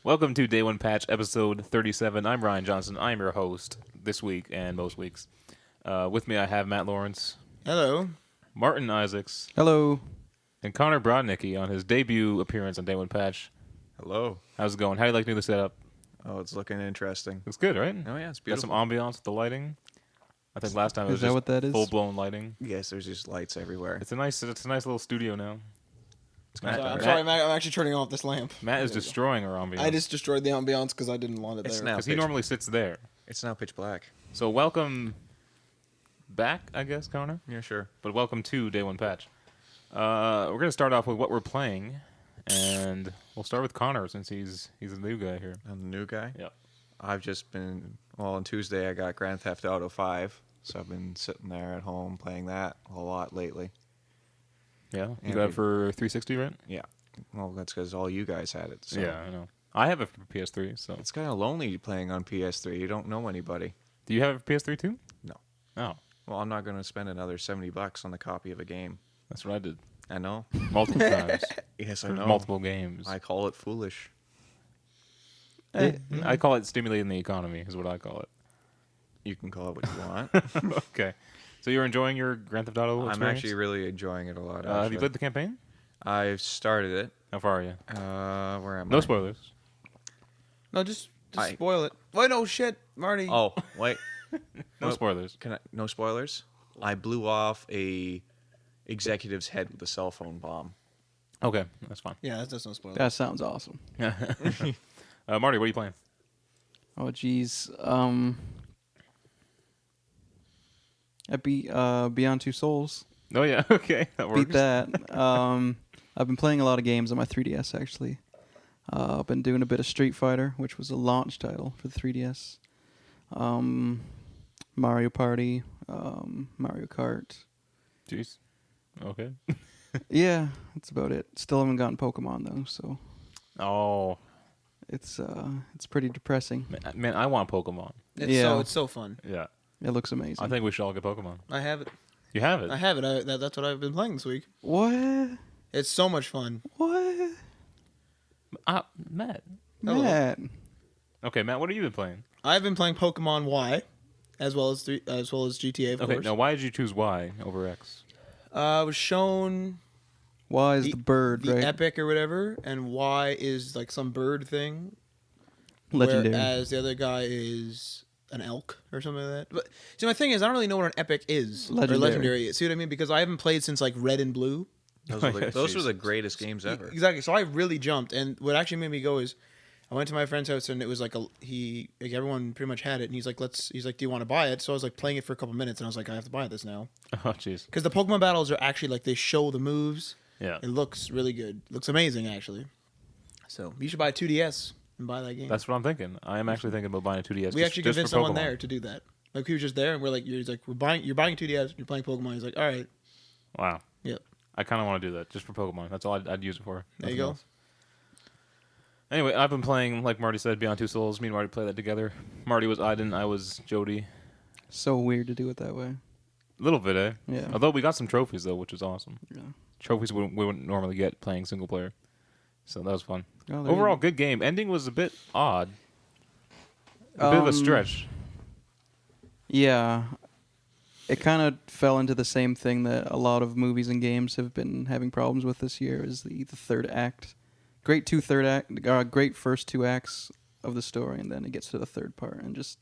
Welcome to Day One Patch, episode 37. I'm Ryan Johnson. I'm your host this week and most weeks. With me, I have Matt Lawrence, Hello. Martin Isaacs, Hello. and Connor Brodnicki on his debut appearance on Day One Patch. Hello. How's it going? How do you like the new setup? Oh, it's looking interesting. Looks good, right? Oh yeah, it's Got some beautiful. ambiance with the lighting. I think last time it was Is that just what that is? full-blown lighting. Yes, there's just lights everywhere. It's a nice little studio now. Matt, I'm Matt- sorry, Matt, I'm actually turning off this lamp. Matt is There we go. destroying our ambiance. I just destroyed the ambiance because I didn't want it It's there. now because he pitch- normally sits there. It's now pitch black. So welcome back, I guess, Connor. Yeah, sure. But welcome to Day One Patch. We're gonna start off with what we're playing, and we'll start with Connor since he's a new guy here. I'm the new guy. Yep. I've just been on Tuesday. I got Grand Theft Auto 5, so I've been sitting there at home playing that a lot lately. Yeah. You Yeah, got it we- for 360, right? Yeah. Well, that's because all you guys had it. So. Yeah, I know. I have it for PS3. So It's kind of lonely playing on PS3. You don't know anybody. do you have it for PS3 too? No. Oh, Well, I'm not going to spend another $70 on the copy of a game. that's what I did I know. multiple times. Yes, I For know. multiple games. I call it foolish. I call it stimulating the economy. Is what I call it. You can call it what you want. Okay. So you're enjoying your Grand Theft Auto experience? I'm actually really enjoying it a lot. Have you actually. played the campaign? I've started it. How far are you? Where am I? No spoilers. No, just I- spoil it. Wait, no shit, Marty. Oh, wait. No Well, spoilers. Can I? No spoilers. I blew off a executive's head with a cell phone bomb. Okay, that's fine. Yeah, that's no spoiler. That sounds awesome. Marty, what are you playing? Oh, geez. I beat Beyond Two Souls. Oh yeah, okay, that works. Beat that. I've been playing a lot of games on my 3DS, actually. I've been doing a bit of Street Fighter, which was a launch title for the 3DS. Mario Party, Mario Kart. Jeez. Okay. Yeah, that's about it. Still haven't gotten Pokemon, though, so Oh, it's pretty depressing. man, I want Pokemon. It's so fun. Yeah. It looks amazing. I think we should all get Pokemon. I have it. You have it? I have it. That's what I've been playing this week. What? It's so much fun. What? Matt. Hello. Matt. Okay, Matt, what have you been playing? I've been playing Pokemon Y, as well as GTA, of Okay, course. now why did you choose Y over X? I was shown Why is the bird, the right? epic or whatever, and Y is like some bird thing. Legendary. Whereas the other guy is an elk or something like that. But see, my thing is, I don't really know what an epic is or Legendary. legendary is. See what I mean? Because I haven't played since like Red and Blue. Those were Yeah, those were the Jesus. greatest games ever. Exactly. So I really jumped, and what actually made me go is, I went to my friend's house, and it was like everyone pretty much had it, and he's like, do you want to buy it? So I was like playing it for a couple minutes, and I was like, I have to buy this now Oh, jeez. because the Pokemon battles are actually like they show the moves. Yeah. It looks really good. It looks amazing actually. So you should buy a 2DS and buy that game. That's what I'm thinking. I am actually thinking about buying a 2DS. We actually just convinced for someone Pokemon. there to do that. Like he was just there, and we're like, you're buying a 2DS, you're playing Pokemon. He's like, all right, Wow. yep. I kind of want to do that just for Pokemon. That's all I'd use it for. There you Nothing go. else. Anyway, I've been playing, like Marty said, Beyond Two Souls. Me and Marty played that together. Marty was Aiden, I was Jody. So weird to do it that way. A little bit, eh? Yeah. Although we got some trophies, though, which was awesome. Yeah. Trophies we wouldn't normally get playing single player. So that was fun. Oh, there Overall, you good game. Ending was a bit odd. A bit of a stretch. Yeah. It kind of fell into the same thing that a lot of movies and games have been having problems with this year is the third act. Great first two acts of the story, and then it gets to the third part and just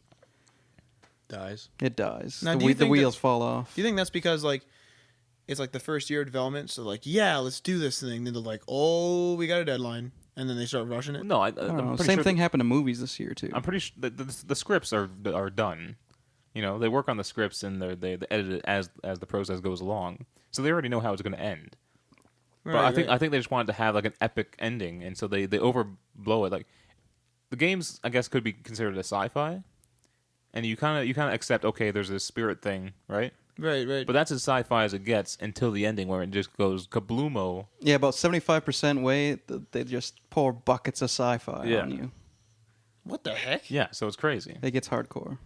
Dies. it dies. Now, The do you the think wheels fall off. Do you think that's because like it's like the first year of development, so like yeah, let's do this thing. Then they're like, oh, we got a deadline, and then they start rushing it. No, I don't know. I'm pretty Same sure thing happened to movies this year too. I'm pretty sure the scripts are done. You know, they work on the scripts and they edit it as the process goes along. So they already know how it's going to end. But I think they just wanted to have like an epic ending, and so they overblow it. Like the games, I guess, could be considered a sci-fi, and you kind of accept, okay, there's this spirit thing, right? right. But that's as sci-fi as it gets until the ending, where it just goes kabloomo. Yeah, about 75% way they just pour buckets of sci-fi Yeah. on you. What the heck? Yeah, so it's crazy. It gets hardcore.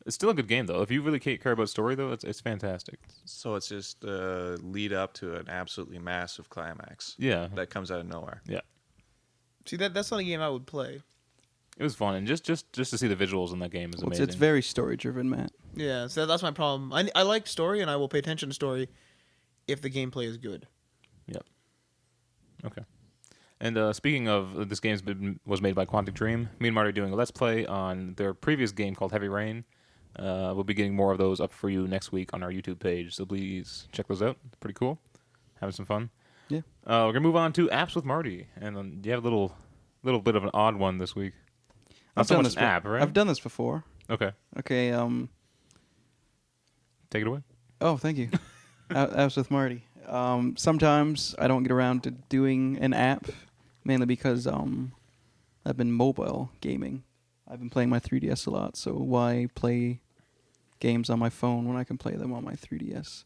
It's still a good game though. If you really care about story though, it's fantastic. So it's just lead up to an absolutely massive climax Yeah, that comes out of nowhere. yeah. See that's not a game I would play. It was fun, and just to see the visuals in that game is amazing. It's very story driven, Matt. Yeah, so that's my problem. I like story, and I will pay attention to story if the gameplay is good. Yep. Okay. And speaking of, this game was made by Quantic Dream. Me and Marty are doing a Let's Play on their previous game called Heavy Rain. We'll be getting more of those up for you next week on our YouTube page, so please check those out. Pretty cool. Having some fun. Yeah. We're going to move on to Apps with Marty. And you have a little bit of an odd one this week. Not so much an app, right? I've done this before. Okay. Okay. Take it away. Oh, thank you. Apps with Marty. Sometimes I don't get around to doing an app, mainly because I've been mobile gaming. I've been playing my 3DS a lot, so why play games on my phone when I can play them on my 3DS?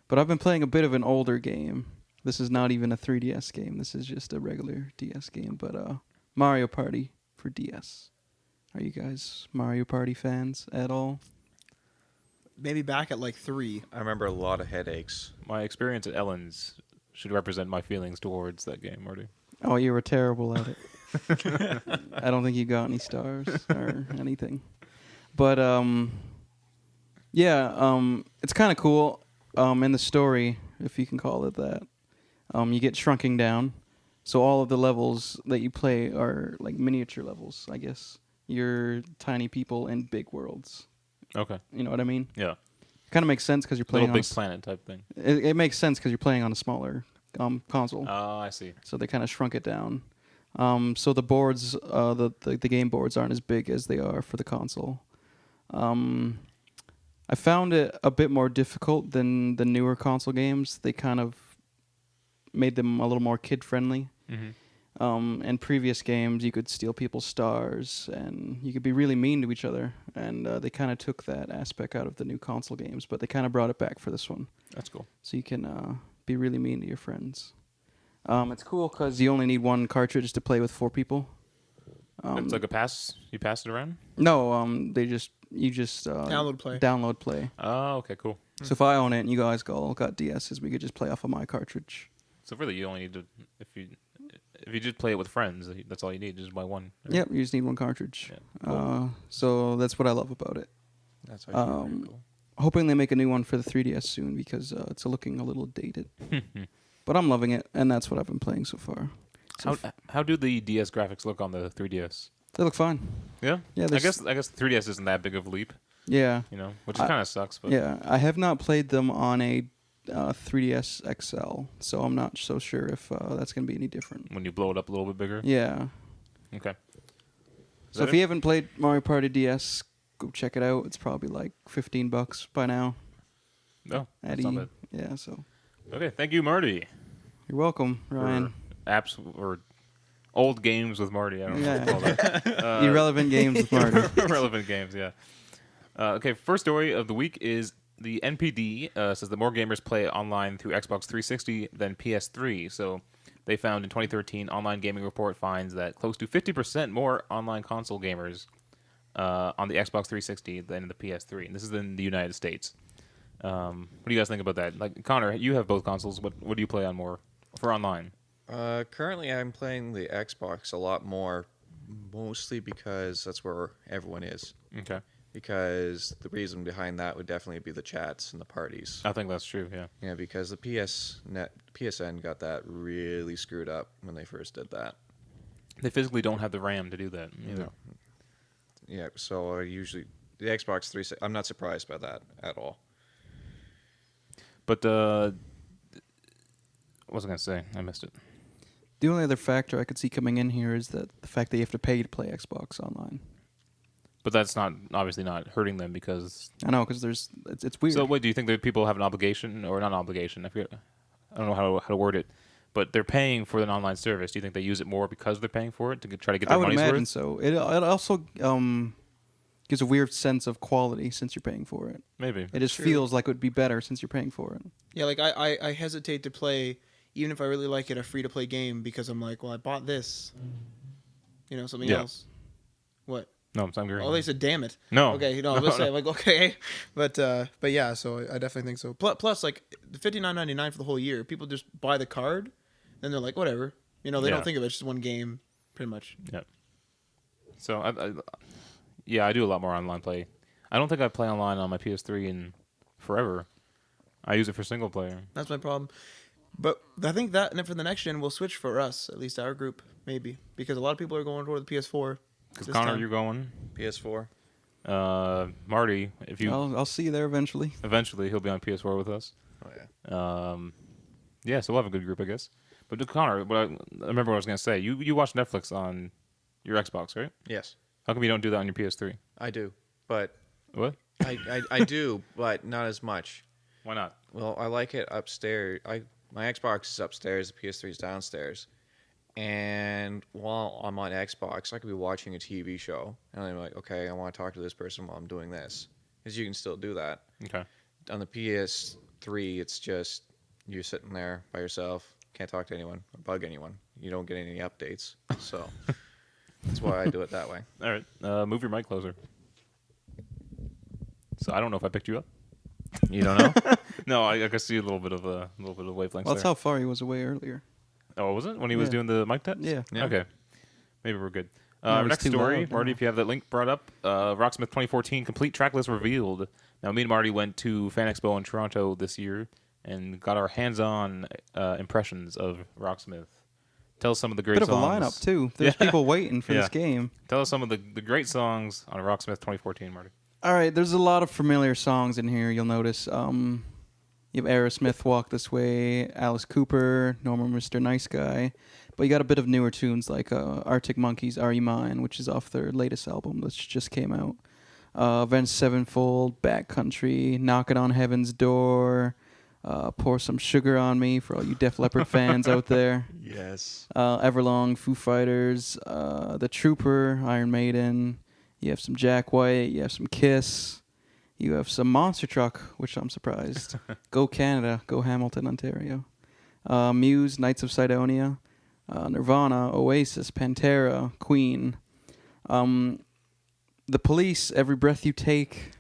But I've been playing a bit of an older game. This is not even a 3DS game. This is just a regular DS game, but Mario Party for DS. Are you guys Mario Party fans at all? Maybe back at like 3. I remember a lot of headaches. My experience at Ellen's should represent my feelings towards that game, Marty. Oh, you were terrible at it. I don't think you got any stars or anything. But it's kind of cool. In the story, if you can call it that, you get shrunking down. So all of the levels that you play are like miniature levels, I guess. You're tiny people in big worlds. Okay. You know what I mean? Yeah. Kind of makes sense because you're playing Little on Big Planet type thing. It makes sense because you're playing on a smaller console. Oh, I see. So they kind of shrunk it down. So the boards, the game boards aren't as big as they are for the console. I found it a bit more difficult than the newer console games. They kind of made them a little more kid-friendly. Mm-hmm. In previous games, you could steal people's stars, and you could be really mean to each other. And they kind of took that aspect out of the new console games, but they kind of brought it back for this one. That's cool. So you can be really mean to your friends. It's cool because you only need one cartridge to play with 4 people. It's like a pass. You pass it around. No, you just Download play. Oh, okay, cool. So if I own it and you guys all got DSs, we could just play off of my cartridge. So really, you only need to if you just play it with friends, that's all you need. Just buy one. Right? Yep, you just need one cartridge. Yeah, cool. So that's what I love about it. That's actually very cool. Hoping they make a new one for the 3DS soon because it's looking a little dated. But I'm loving it, and that's what I've been playing so far. So How do the DS graphics look on the 3DS? they look fine. Yeah, Yeah, I guess the 3DS isn't that big of a leap, Yeah. which kind of sucks. But Yeah, I have not played them on a 3DS XL, so I'm not so sure if that's going to be any different. when you blow it up a little bit bigger, Yeah. okay. So if you haven't played Mario Party DS, go check it out. It's probably like $15 by now. No, that's not bad. Yeah, so Okay, thank you, Marty. you're welcome, Ryan. For apps or old games with Marty. I don't know what to call that. Irrelevant games with Marty. Relevant games, yeah. Okay, first story of the week is the NPD says that more gamers play online through Xbox 360 than PS3. So they found in 2013, Online Gaming Report finds that close to 50% more online console gamers on the Xbox 360 than the PS3. And this is in the United States. What do you guys think about that? Like, Connor, you have both consoles. What do you play on more for online? Currently, I'm playing the Xbox a lot more, mostly because that's where everyone is. Okay. Because the reason behind that would definitely be the chats and the parties. I think that's true, yeah. Yeah, because the PSN got that really screwed up when they first did that. They physically don't have the RAM to do that either. No. Yeah, so usually the Xbox 360, I'm not surprised by that at all. But what was I going to say? I missed it. The only other factor I could see coming in here is that the fact that you have to pay to play Xbox online. But that's obviously not hurting them because... I know, because it's weird. So what, do you think that people have an obligation, or not an obligation, I don't know how to word it, but they're paying for an online service. Do you think they use it more because they're paying for it to try to get their money's worth? I would imagine so. It also gives a weird sense of quality since you're paying for it. Maybe. It just feels like it would be better since you're paying for it. Yeah, like I hesitate to play, even if I really like it, a free-to-play game because I'm like, well, I bought this. Something else. What? No, I'm agreeing. Oh, they said, damn it. No. Okay, no, I'm just saying, like, okay. But yeah, so I definitely think so. Plus, like, the $59.99 for the whole year, people just buy the card, then they're like, whatever. They don't think of it, it's just one game, pretty much. Yeah. So yeah, I do a lot more online play. I don't think I play online on my PS3 in forever. I use it for single player. That's my problem. But I think that for the next gen will switch for us, at least our group, maybe, because a lot of people are going toward the PS4. Because this Connor, time. you're going. PS4. Marty, if you I'll see you there eventually. eventually he'll be on PS4 with us. Oh yeah. Yeah, so we'll have a good group, I guess. But Connor, I remember what I was gonna say. You watch Netflix on your Xbox, right? Yes, How come you don't do that on your PS3? I do, but What? I do, but not as much. Why not? Well, I like it upstairs. My Xbox is upstairs, the PS3 is downstairs. And while I'm on Xbox, I could be watching a TV show, and I'm like, okay, I want to talk to this person while I'm doing this, because you can still do that. Okay. On the PS3, it's just you're sitting there by yourself, can't talk to anyone or bug anyone. You don't get any updates, so that's why I do it that way. All right. Move your mic closer. So I don't know if I picked you up. You don't know? No, I can see a little bit of wavelengths Well, that's there. how far he was away earlier. Oh, was it when he was Yeah. doing the mic test? Yeah. Yeah. Okay. Maybe we're good. No, it Our was next too story, loud, Marty, no. if you have that link brought up, Rocksmith 2014 complete track list revealed. Now, me and Marty went to Fan Expo in Toronto this year and got our hands-on impressions of Rocksmith. Tell us some of the great Bit of a songs. lineup too. There's people waiting for Yeah. this game. Tell us some of the great songs on Rocksmith 2014, Marty. All right, there's a lot of familiar songs in here. You'll notice. You have Aerosmith, "Walk This Way," Alice Cooper, Normal Mr. Nice Guy, but you got a bit of newer tunes like Arctic Monkeys' "Are You Mine," which is off their latest album, which just came out. Avenged Sevenfold, "Backcountry," "Knocking on Heaven's Door," "Pour Some Sugar on Me" for all you Def Leppard fans out there. Yes. Everlong, Foo Fighters, The Trooper, Iron Maiden. You have some Jack White. You have some Kiss. You have some Monster Truck, which I'm surprised. Go Canada. Go Hamilton, Ontario. Muse, Knights of Sidonia. Nirvana, Oasis, Pantera, Queen. The Police, Every Breath You Take.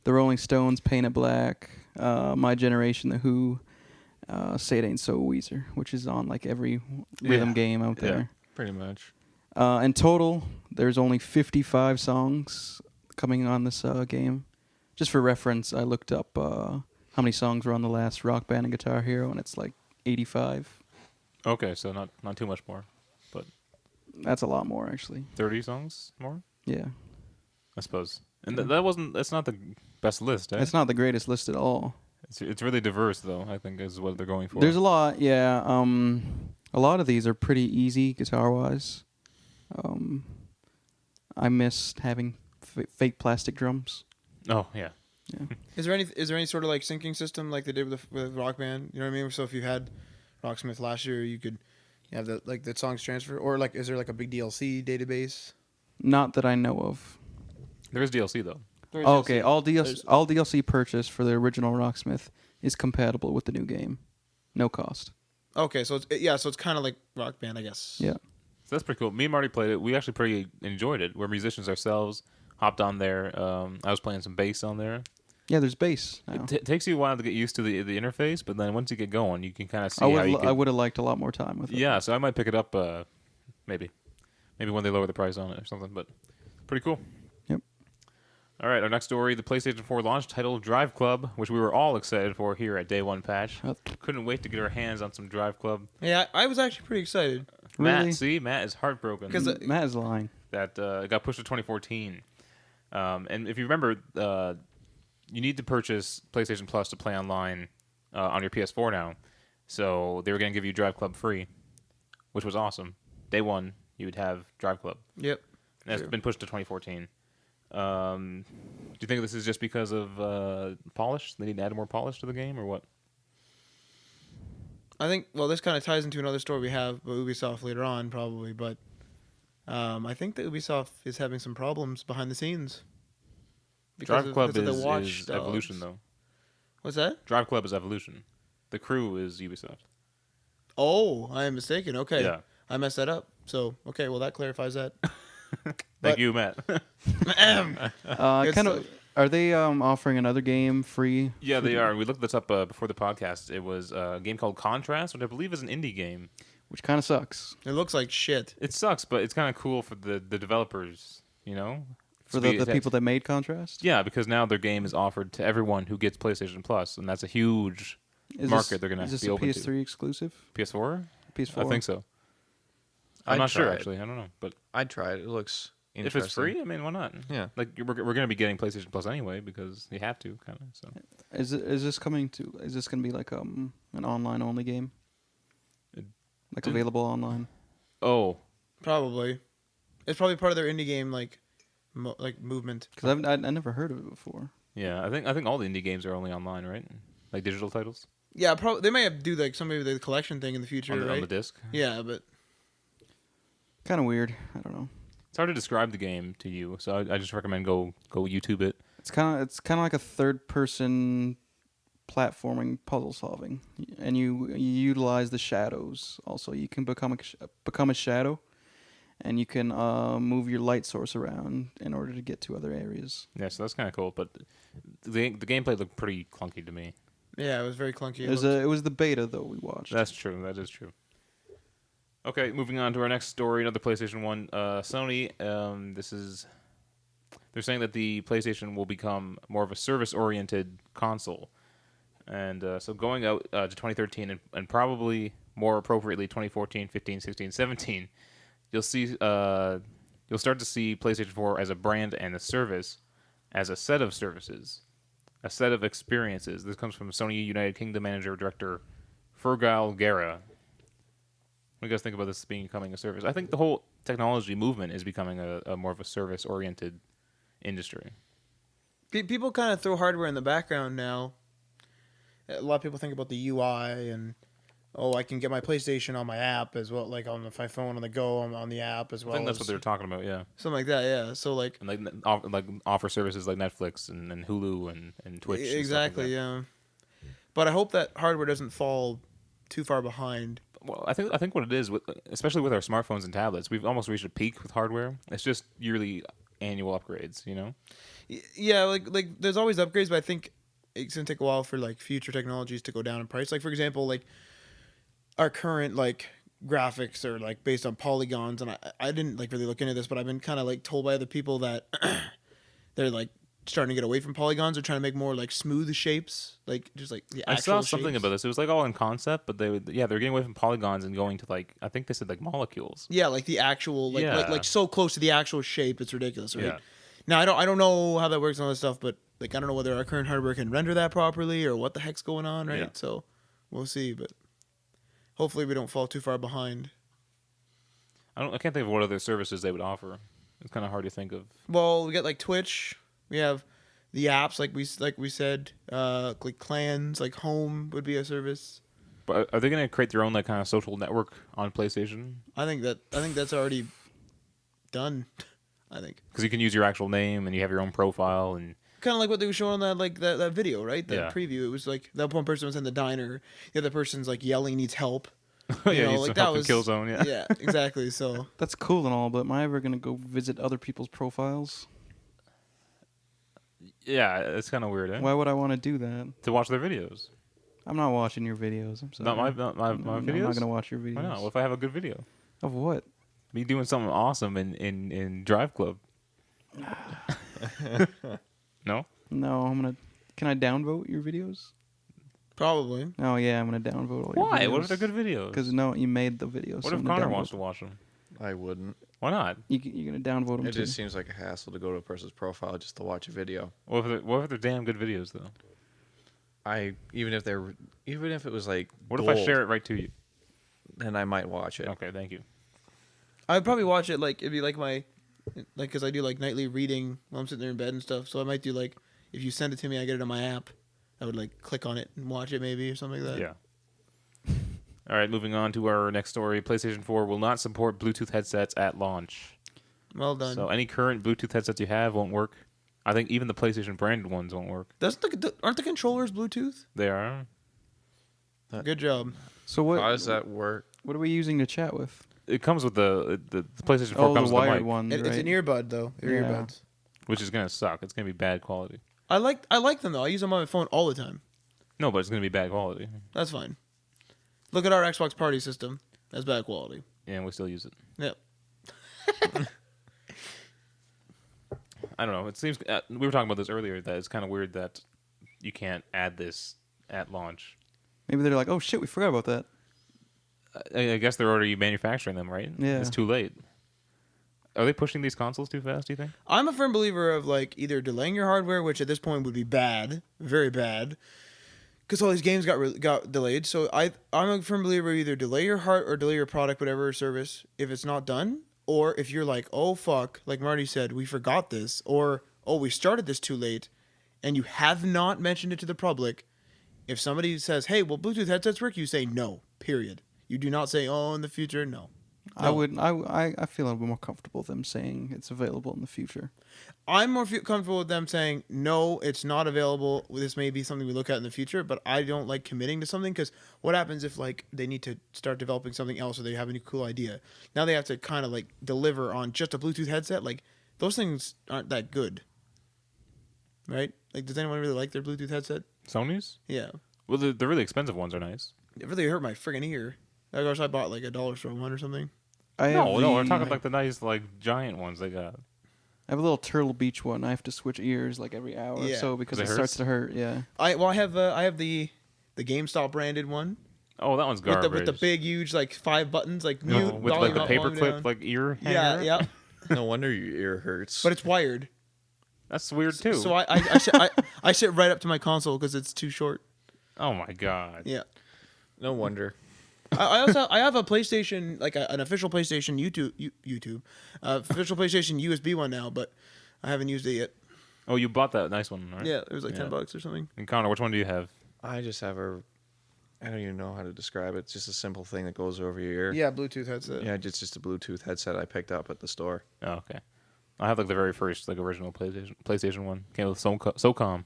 The Rolling Stones, Paint It Black. My Generation, The Who. Say It Ain't So, Weezer, which is on like every rhythm game out Yeah. there. Pretty much. In total, there's only 55 songs coming on this game. Just for reference, I looked up how many songs were on the last Rock Band and Guitar Hero, and it's like 85. Okay, so not too much more, but That's a lot more, actually. 30 songs more, Yeah. I suppose. And Yeah. that's not the best list, eh? It's not the greatest list at all. It's really diverse, though, I think, is what they're going for. There's a lot, yeah. A lot of these are pretty easy guitar-wise. I miss having fake plastic drums. Oh, yeah. Yeah. Is there any sort of like syncing system like they did with Rock Band? You know what I mean? So if you had Rocksmith last year, you could have the songs transfer, or like is there like a big DLC database? Not that I know of. There is DLC, though. Okay, all DLC purchase for the original Rocksmith is compatible with the new game. No cost. Okay, so it's kind of like Rock Band, I guess. Yeah. So that's pretty cool. Me and Marty played it. We actually pretty enjoyed it. We're musicians ourselves. Hopped on there. I was playing some bass on there. Yeah, there's bass now. It takes you a while to get used to the interface, but then once you get going, you can kind of see how you I would have liked a lot more time with it. Yeah, so I might pick it up maybe when they lower the price on it or something, but pretty cool. Yep. All right, our next story, the PlayStation 4 launch title DriveClub, which we were all excited for here at Day 1 Patch. Couldn't wait to get our hands on some DriveClub. Yeah, I was actually pretty excited. Really? Matt is heartbroken. Because Matt is lying. That it got pushed to 2014. And if you remember, you need to purchase PlayStation Plus to play online on your PS4 now. So they were going to give you DriveClub free, which was awesome. Day 1, you would have DriveClub. Yep. And it's been pushed to 2014. Do you think this is just because of polish? They need to add more polish to the game, or what? I think, well, this kind of ties into another story we have about Ubisoft later on, probably, but I think that Ubisoft is having some problems behind the scenes. DriveClub because of is Watch Dogs. Evolution, though. What's that? DriveClub is Evolution. The crew is Ubisoft. Oh, I am mistaken. Okay. Yeah. I messed that up. So, okay, well, that clarifies that. Thank you, Matt. Are they offering another game free? Yeah, they are. We looked this up before the podcast. It was a game called Contrast, which I believe is an indie game. which kind of sucks It looks like shit. It sucks, but it's kind of cool for the developers, you know? for To be- the people that made Contrast. Yeah, because now their game is offered to everyone who gets PlayStation Plus, and that's a huge Is market this, they're going is to this be a open PS3 to. exclusive? PS4? PS4. I think so. I'm I'd not sure, try it. actually. I don't know. But I'd try it. It looks if interesting. it's free, I mean, why not? Yeah. Like, we're going to be getting PlayStation Plus anyway, because you have to, kind of. So Is this coming to? Is this going to be like an online only game? It Like didn't- available online? Oh, Probably. It's probably part of their indie game like movement. Because I never heard of it before. yeah. I think all the indie games are only online, right? Like digital titles Yeah, probably they may have to do like some maybe the collection thing in the future, on the, right? on the disc. Yeah, but Kind of weird. I don't know. It's hard to describe the game to you, so I just recommend go YouTube it. It's kind of like a third person platforming puzzle solving, and you utilize the shadows. Also, you can become a shadow, and you can move your light source around in order to get to other areas. Yeah, so that's kind of cool. But the gameplay looked pretty clunky to me. yeah, it was very clunky. It was the beta though we watched. That's true. That is true. Okay, moving on to our next story. Another PlayStation 1. Sony. They're saying that the PlayStation will become more of a service-oriented console, and so going out to 2013 and probably more appropriately 2014, 15, 16, 17, you'll start to see PlayStation 4 as a brand and a service, as a set of services, a set of experiences. This comes from Sony United Kingdom Manager Director Fergal Guerra. What do you guys think about this becoming a service? I think the whole technology movement is becoming a more of a service-oriented industry. People kind of throw hardware in the background now. A lot of people think about the UI and I can get my PlayStation on my app as well, like on my phone on the go on the app as well. I think that's as what they're talking about, yeah. something like that. Yeah, so like And offer services like Netflix and Hulu and Twitch. and stuff like exactly, that. yeah. But I hope that hardware doesn't fall too far behind. Well, I think what it is, especially with our smartphones and tablets, we've almost reached a peak with hardware. It's just yearly annual upgrades, you know? Yeah, like there's always upgrades, but I think it's gonna take a while for like future technologies to go down in price. Like for example, like our current like graphics are like based on polygons, and I didn't like really look into this, but I've been kind of like told by other people that they're like starting to get away from polygons. They're trying to make more like smooth shapes, like just like the I actual saw something shapes. about this. It was like all in concept, but they're getting away from polygons and going to like, I think they said like molecules. Yeah, like the actual like, Yeah. like so close to the actual shape, it's ridiculous, right? Yeah. Now I don't know how that works and all this stuff, but like I don't know whether our current hardware can render that properly or what the heck's going on, right? Yeah. So we'll see, but hopefully we don't fall too far behind. I can't think of what other services they would offer. It's kind of hard to think of. Well, we got like Twitch, we have the apps like we said, like clans, like Home would be a service. But are they going to create their own like kind of social network on PlayStation? I think that's already done. I think Because you can use your actual name and you have your own profile and kind of like what they were showing on that video, right? The Yeah. preview. It was like that one person was in the diner, the other person's like yelling, needs help. yeah, You know, you like like that that was Killzone. Yeah. Yeah, exactly. So That's cool and all, but am I ever gonna go visit other people's profiles? Yeah, it's kind of weird, eh? Why would I want to do that? To watch their videos. I'm not watching your videos. I'm sorry. Not my No, videos. I'm not gonna watch your videos. Why not? What if I have a good video? Of what? Me doing something awesome in DriveClub. No? No, I'm gonna. Can I downvote your videos? probably. Oh yeah, I'm gonna downvote all your videos. Why? What if they're good videos? Because no, you made the videos. What so if I'm gonna Connor downvote wants to watch them? I wouldn't. Why not? You're gonna downvote them It too. just seems like a hassle to go to a person's profile just to watch a video. What if they're damn good videos though? Even if it was like What if gold, I share it right to you? then I might watch it. Okay, thank you. I'd probably watch it like it'd be like my like because I do like nightly reading while I'm sitting there in bed and stuff. So I might do like if you send it to me, I get it on my app. I would like click on it and watch it maybe or something like that. Yeah. All right, moving on to our next story. PlayStation 4 will not support Bluetooth headsets at launch. Well done. So any current Bluetooth headsets you have won't work. I think even the PlayStation branded ones won't work. Aren't the controllers Bluetooth? They are. Good job. So what? How does that work? What are we using to chat with? It comes with the PlayStation 4 Oh, comes the with the wired mic, one. It's an earbud though. They're Yeah. earbuds. which is gonna suck. It's gonna be bad quality. I like them though. I use them on my phone all the time. No, but it's gonna be bad quality. That's fine. Look at our Xbox party system. That's bad quality. Yeah, and we still use it. Yep. I don't know. It seems we were talking about this earlier that it's kind of weird that you can't add this at launch. Maybe they're like, oh shit, we forgot about that. I guess they're already manufacturing them, right? Yeah. It's too late. Are they pushing these consoles too fast, do you think? I'm a firm believer of like either delaying your hardware, which at this point would be bad, very bad, because all these games got delayed. So I'm a firm believer of either delay your heart or delay your product, whatever service, if it's not done, or if you're like, oh fuck, like Marty said, we forgot this, or oh we started this too late, and you have not mentioned it to the public. If somebody says, hey, will Bluetooth headsets work? You say no. Period. You do not say, oh, in the future, no. I would. I feel a little more comfortable with them saying it's available in the future. I'm more comfortable with them saying, no, it's not available. This may be something we look at in the future, but I don't like committing to something because what happens if like they need to start developing something else or they have a new cool idea? Now they have to kind of like deliver on just a Bluetooth headset. Like those things aren't that good, right? Like, does anyone really like their Bluetooth headset? Sony's? Yeah. Well, the really expensive ones are nice. It really hurt my friggin' ear. I guess I bought like $1 store one or something. No, we're talking like the nice like giant ones they got. I have a little Turtle Beach one. I have to switch ears like every hour or Yeah. so because It it starts hurts? to hurt. Yeah. I have the GameStop branded one Oh, that one's garbage. with the big huge like 5 buttons like No, mute, with like volume the up, volume paperclip down. like ear Yeah, hanger. yeah. No wonder your ear hurts. But it's wired. That's weird too. So I sit right up to my console because it's too short. Oh my god. Yeah. no wonder. I also have a PlayStation, like an official PlayStation official PlayStation USB one now, but I haven't used it yet. Oh, you bought that nice one, right? Yeah, it was like Yeah. $10 or something. And Connor, which one do you have? I just have I don't even know how to describe it. It's just a simple thing that goes over your ear. Yeah, Bluetooth headset. Yeah, it's just a Bluetooth headset I picked up at the store. Oh, okay. I have like the very first like original PlayStation one. Came with SOCOM.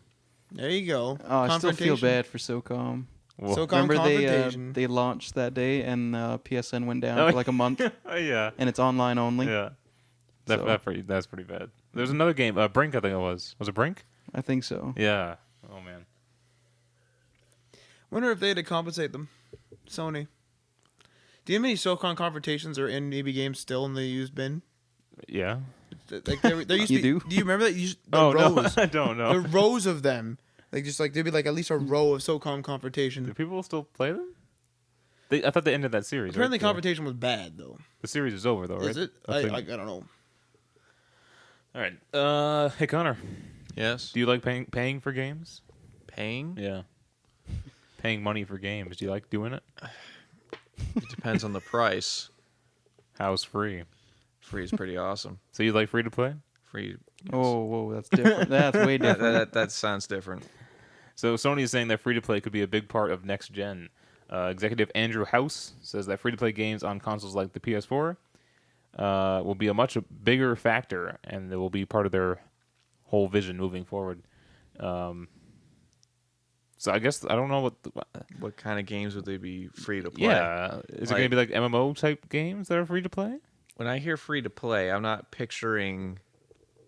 There you go. Oh, I still feel Confrontation. bad for SOCOM. Whoa. SOCOM Remember confrontation. they launched that day and PSN went down Oh, for like a month Oh, yeah. and it's online only. Yeah. So- That's pretty bad. There's another game, Brink, I think it was. Was it Brink? I think so. Yeah. Oh man. Wonder if they had to compensate them. Sony. Do you have any SOCOM confrontations or NEB games still in the used bin? Yeah. Like there used to You be, do? Do you remember that? The Oh rows, no, I don't know. the rows of them. Like just like there'd be like at least a row of SOCOM confrontation. Do people still play them? I thought they ended that series. Apparently, right? confrontation was bad though. The series is over though, right? Is it? I think- I don't know. All right. Hey Connor, Yes. do you like paying for games? Paying? Yeah. Paying money for games. Do you like doing it? It depends on the price. How's free? Free is pretty awesome. So you like free to play? Free. yes. Oh, whoa, that's different. That's way That, different. that sounds different. So Sony is saying that free to play could be a big part of next gen. Executive Andrew House says that free to play games on consoles like the PS4 will be a much bigger factor, and it will be part of their whole vision moving forward. So I guess I don't know What kind of games would they be free to play? Yeah, is it going to be like MMO type games that are free to play? When I hear free to play, I'm not picturing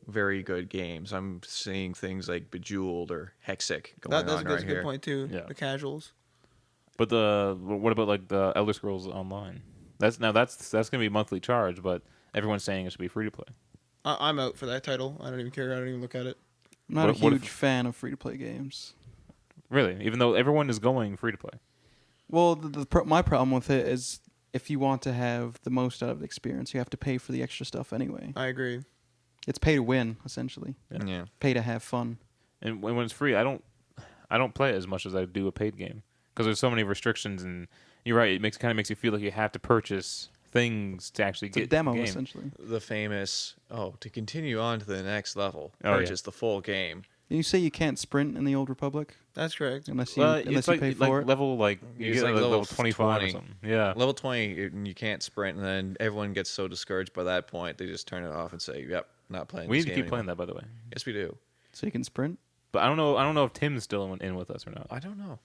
very good games. I'm seeing things like Bejeweled or Hexic going That's on a right good here. point too. Yeah. The casuals. But what about like the Elder Scrolls Online? That's going to be a monthly charge, but everyone's saying it should be free to play. I'm out for that title. I don't even care. I don't even look at it. I'm not What a if- huge fan of free to play games. Really, even though everyone is going free to play. Well, my problem with it is if you want to have the most out of the experience, you have to pay for the extra stuff anyway. I agree. It's pay to win, essentially. Yeah. Pay to have fun. And when it's free, I don't play it as much as I do a paid game because there's so many restrictions. And you're right, it kind of makes you feel like you have to purchase things to actually It's a get demo, the game. essentially. The famous, to continue on to the next level, Oh, yeah. purchase the full game. Did you say you can't sprint in the Old Republic That's correct. unless you It's like pay for it? level you It's get like like level level 25 or 20. something. Yeah. Level 20, you can't sprint, and then everyone gets so discouraged by that point, they just turn it off and say, yep, not playing We this need to game keep playing anymore. that, by the way. Yes, we do. So you can sprint? But I don't know if Tim's still in with us or not. I don't know.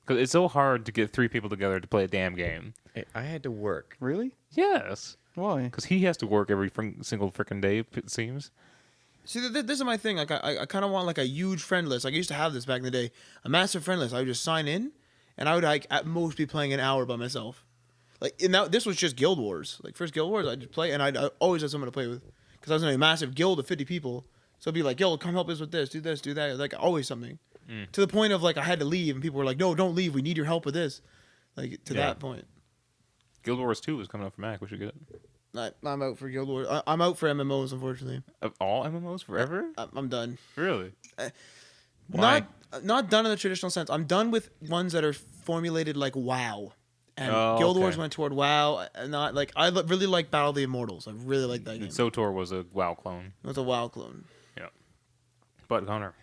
Because it's so hard to get 3 people together to play a damn game. I had to work. Really? Yes. Why? Because he has to work every single freaking day, it seems. See, this is my thing. Like, I kind of want like a huge friend list. Like, I used to have this back in the day, a massive friend list. I would just sign in, and I would like at most be playing an hour by myself. Like this was just Guild Wars. Like first Guild Wars, I just play, and I always had someone to play with because I was in a massive guild of 50 people. So it'd be like, yo, come help us with this, do that. Like always something. To the point of like I had to leave, and people were like, no, don't leave. We need your help with this. Like to that point. Guild Wars 2 is coming up for Mac. We should get it. I'm out for Guild Wars. I'm out for MMOs, unfortunately. Of all MMOs forever? I'm done. Really? Why? Not done in the traditional sense. I'm done with ones that are formulated like WoW. And Guild Wars went toward WoW. Not like I really like Battle of the Immortals. I really like that game. SOTOR was a WoW clone. It was a WoW clone. Yeah. But Connor,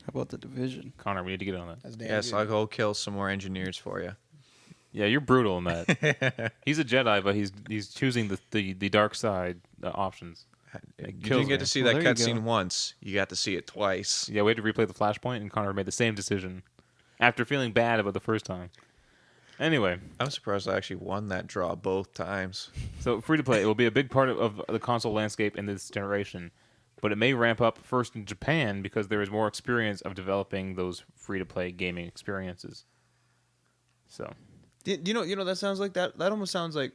How about the Division? Connor, we need to get on that. That's damn Yes, good. I'll go kill some more engineers for you. Yeah, you're brutal in that. He's a Jedi, but he's choosing the dark side options. You kills didn't get me. to see Well, that there you cutscene go. once. You got to see it twice. Yeah, we had to replay the Flashpoint, and Connor made the same decision after feeling bad about the first time. Anyway, I'm surprised I actually won that draw both times. so free to play, it will be a big part of the console landscape in this generation, but it may ramp up first in Japan because there is more experience of developing those free to play gaming experiences. So, You know that sounds like that. That almost sounds like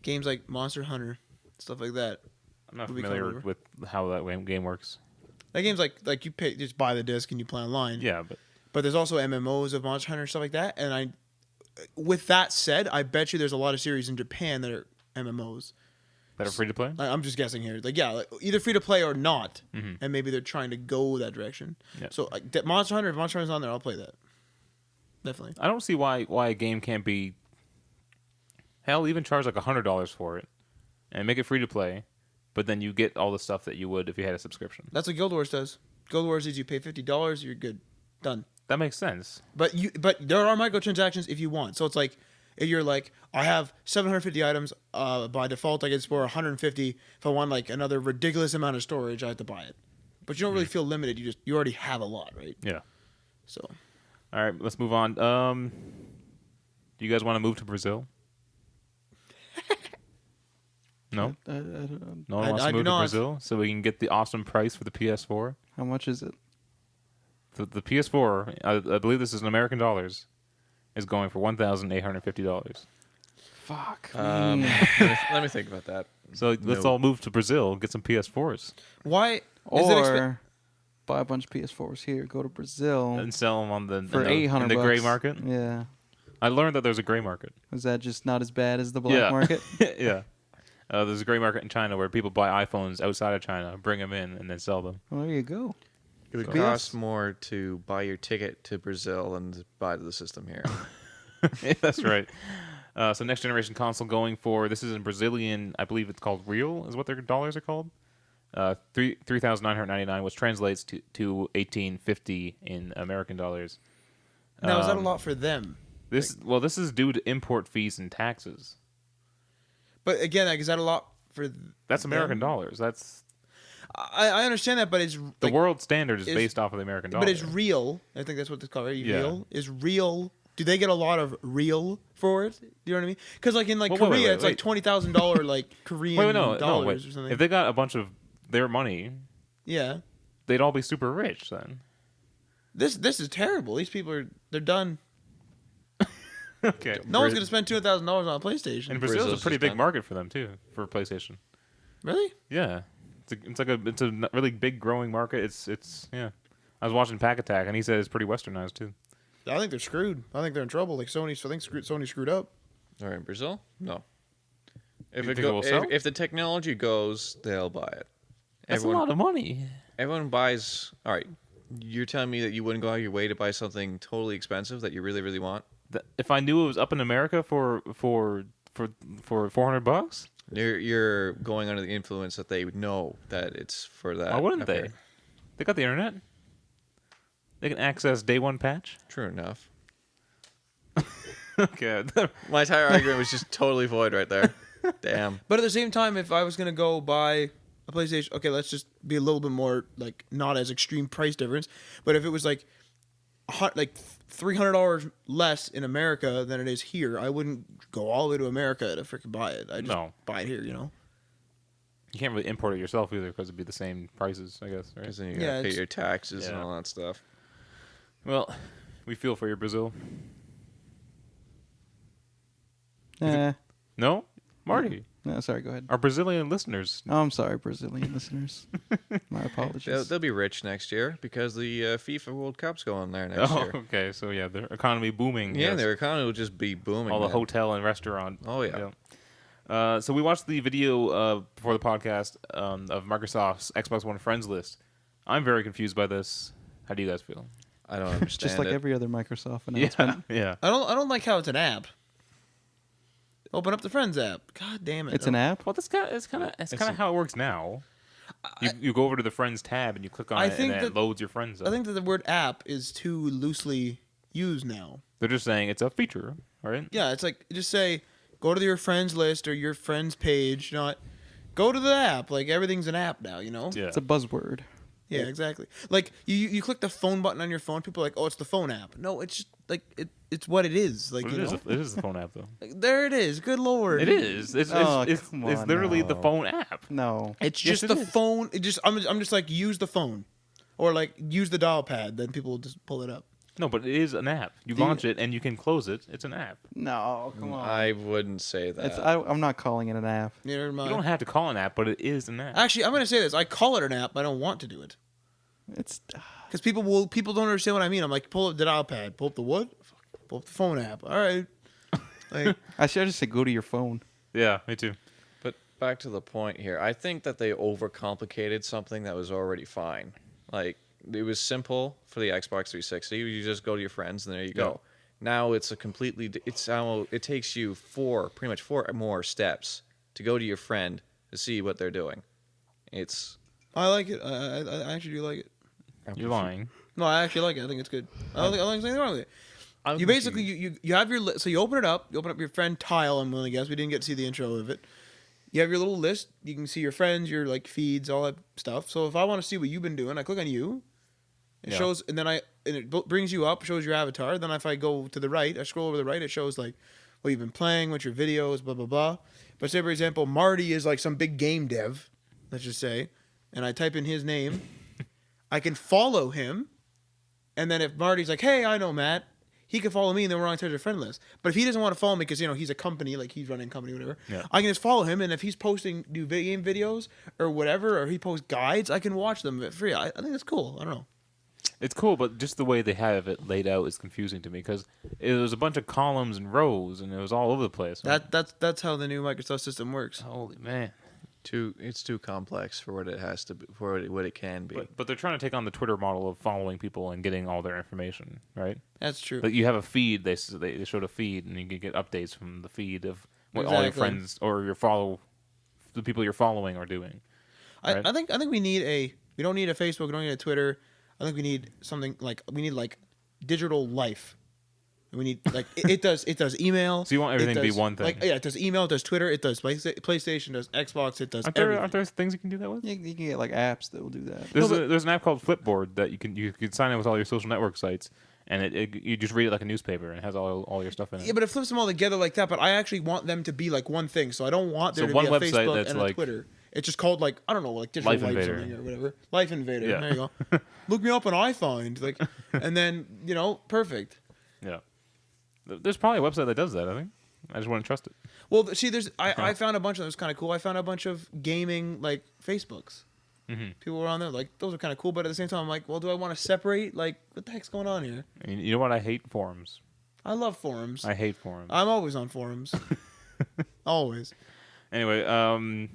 games like Monster Hunter, stuff like that. I'm not Will be familiar coming over. with how that game works. That game's like you pay just buy the disc and you play online. Yeah, But there's also MMOs of Monster Hunter and stuff like that. And with that said, I bet you there's a lot of series in Japan that are MMOs. that are free to play. I'm just guessing here. Like either free to play or not, and maybe they're trying to go that direction. Yeah. So like Monster Hunter, if Monster Hunter's on there, I'll play that. Definitely. I don't see why a game can't be. Hell, even charge like $100 for it, and make it free to play, but then you get all the stuff that you would if you had a subscription. That's what Guild Wars does. Guild Wars is you pay $50, you're good, done. That makes sense. But there are microtransactions if you want. So it's like if you're like I have 750 items, by default I get for 150. If I want like another ridiculous amount of storage, I have to buy it. But you don't really feel limited. You already have a lot, right? Yeah. So All right, let's move on. Do you guys want to move to Brazil? No, I don't no one I wants to do move to not. Brazil, so we can get the awesome price for the PS4. How much is it? The PS4, I believe this is in American dollars, is going for $1,850. Fuck. Let me think about that. So let's all move to Brazil, get some PS4s, why is Or buy a bunch of PS4s here, go to Brazil and sell them on for $800 in the gray bucks. market. Yeah. I learned that there's a gray market. Is that just not as bad as the black market? Yeah. There's a gray market in China where people buy iPhones outside of China, bring them in, and then sell them. Well, there you go. It would So- cost more to buy your ticket to Brazil than to buy the system here. Yeah, that's right. So next generation console going for, this is in Brazilian, I believe it's called Real, is what their dollars are called. 3,999, which translates to 1,850 in American dollars. now is that a lot for them? This is due to import fees and taxes. But again, like, is that a lot for? That's American them? dollars. That's I understand that, but it's the like, world standard is is- based off of the American dollar. But it's real. I think that's what it's called. Right? Yeah. Real is real. Do they get a lot of real for it? Do you know what I mean? Because like in like Well, Korea, wait, it's like $20,000 like Korean wait, no, dollars wait. or something. If they got a bunch of their money, Yeah, they'd all be super rich then. this is terrible. These people they're done. Okay. No one's gonna spend $200,000 on a PlayStation. And Brazil's Brazil's a pretty just big done. market for them too, for PlayStation. Really? Yeah, it's a really big growing market. It's yeah. I was watching Pack Attack and he said it's pretty westernized too. I think they're screwed. I think they're in trouble. Like Sony, Sony screwed up. All right, Brazil? No. If You it think it will sell? if the technology goes, they'll buy it. That's a lot of money. Everyone buys. All right, you're telling me that you wouldn't go out of your way to buy something totally expensive that you really, really want? If I knew it was up in America for $400, You're going under the influence that they know that it's for that. why wouldn't up they? here. They got the internet. They can access day one patch. True enough. Okay. My entire argument was just totally void right there. Damn. But at the same time, if I was gonna go buy a PlayStation, okay, let's just be a little bit more like not as extreme price difference. But if it was like $300 less in America than it is here, I wouldn't go all the way to America to freaking buy it. I just No. buy it here, you know. You can't really import it yourself either because it'd be the same prices, I guess. Right? Because then you Yeah, gotta pay it's- your taxes and Yeah. all that stuff. Well, we feel for you, Brazil. No, Marty. No, sorry, go ahead. Our Brazilian listeners. Oh, I'm sorry, Brazilian listeners. My apologies. They'll be rich next year because the FIFA World Cup's going there next year. Okay. So yeah, the economy booming. Yeah, yes. their economy will just be booming. All the man. hotel and restaurant. Oh, yeah. So we watched the video before the podcast of Microsoft's Xbox One friends list. I'm very confused by this. How do you guys feel? I don't understand. Just like it. every other Microsoft announcement. Yeah. I don't like how it's an app. Open up the Friends app. God damn it. It's an app? Well, it's kind of how it works now. You go over to the friends tab and you click on it, and then it loads your friends up. I think that the word app is too loosely used now. They're just saying it's a feature, right? Yeah, it's like just say go to your friends list or your friends page, not go to the app. Like everything's an app now, you know? Yeah. It's a buzzword. Yeah, exactly. Like you click the phone button on your phone, people are like, "Oh, it's the phone app." No, it's just like it's what it is. Like But you know? it is the phone app though. Like, there it is. Good lord. It is. It's come on, literally the no. phone app. No. It's Yes, just it the is. phone. It just I'm just like use the phone, or like use the dial pad. Then people will just pull it up. No, but it is an app. You launch it and you can close it. It's an app. No, come on. I wouldn't say that. I'm not calling it an app. Never You mind. don't have to call an app, but it is an app. Actually, I'm gonna say this. I call it an app. I don't want to do it It's because people don't understand what I mean. I'm like, pull up the dial pad. Pull up the what? Pull up the phone app. All right. Like, I should just say go to your phone. Yeah, me too. But back to the point here. I think that they overcomplicated something that was already fine. Like, it was simple for the Xbox 360. You just go to your friends and there you go. Now it's a completely... It takes you pretty much four more steps to go to your friend to see what they're doing. It's... I like it. I actually do like it. You're lying. No, I actually like it. I think it's good. I don't think there's anything wrong with it. I'm You basically confused. you have your so you open it up. You open up your friend tile. I'm willing to guess we didn't get to see the intro of it. You have your little list. You can see your friends, your like feeds, all that stuff. So if I want to see what you've been doing, I click on you. It Yeah. shows, and then it brings you up, shows your avatar. Then if I go to the right, I scroll over to the right, it shows like what you've been playing, what your videos, blah blah blah. But say for example, Marty is like some big game dev, let's just say, and I type in his name, I can follow him, and then if Marty's like, hey, I know Matt, he can follow me, and then we're on to the friend list. But if he doesn't want to follow me because he's a company, like he's running a company, whatever, Yeah. I can just follow him, and if he's posting new game videos or whatever, or he posts guides, I can watch them for free. I think that's cool. I don't know. It's cool, but just the way they have it laid out is confusing to me because it was a bunch of columns and rows, and it was all over the place. That's how the new Microsoft system works. Holy man! It's too complex for what it has to be, for what it can be. But they're trying to take on the Twitter model of following people and getting all their information, right? That's true. Like you have a feed. They showed a feed, and you can get updates from the feed of what all your Exactly. friends or the people you're following are doing. Right? I think we need we don't need a Facebook, we don't need a Twitter. I think we need something like digital life. We need like it does email. So you want everything to be one thing. Like it does email, it does Twitter, it does PlayStation, it does Xbox, it does everything. Aren't there things you can do that with? You can get like apps that will do that. There's an app called Flipboard that you can sign in with all your social network sites, and you just read it like a newspaper, and it has all your stuff in it. Yeah, but it flips them all together like that. But I actually want them to be like one thing. So I don't want there So to one be a website Facebook that's and a like- Twitter. It's just called like I don't know, like Digital Life Life Invader. something or whatever. Life Invader. Yeah. There you go. Look me up on iFind, like, and then perfect. Yeah. There's probably a website that does that, I think. I just want to trust it. Well, see, I found a bunch of those kind of cool. I found a bunch of gaming like Facebooks. Mhm. People were on there like those are kind of cool, but at the same time, I'm like, well, do I want to separate? Like, what the heck's going on here? And you know what? I hate forums. I love forums. I hate forums. I'm always on forums. Always. Anyway,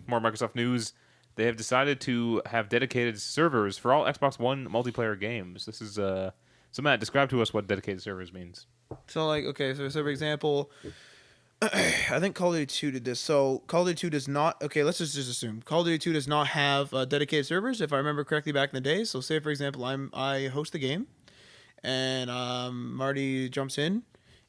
more Microsoft news. They have decided to have dedicated servers for all Xbox One multiplayer games. This is so Matt, describe to us what dedicated servers means. So like, okay, so for example, I think Call of Duty 2 did this. So Call of Duty 2 does not. Okay, let's just assume Call of Duty 2 does not have dedicated servers, if I remember correctly back in the day. So say for example, I host the game, and Marty jumps in,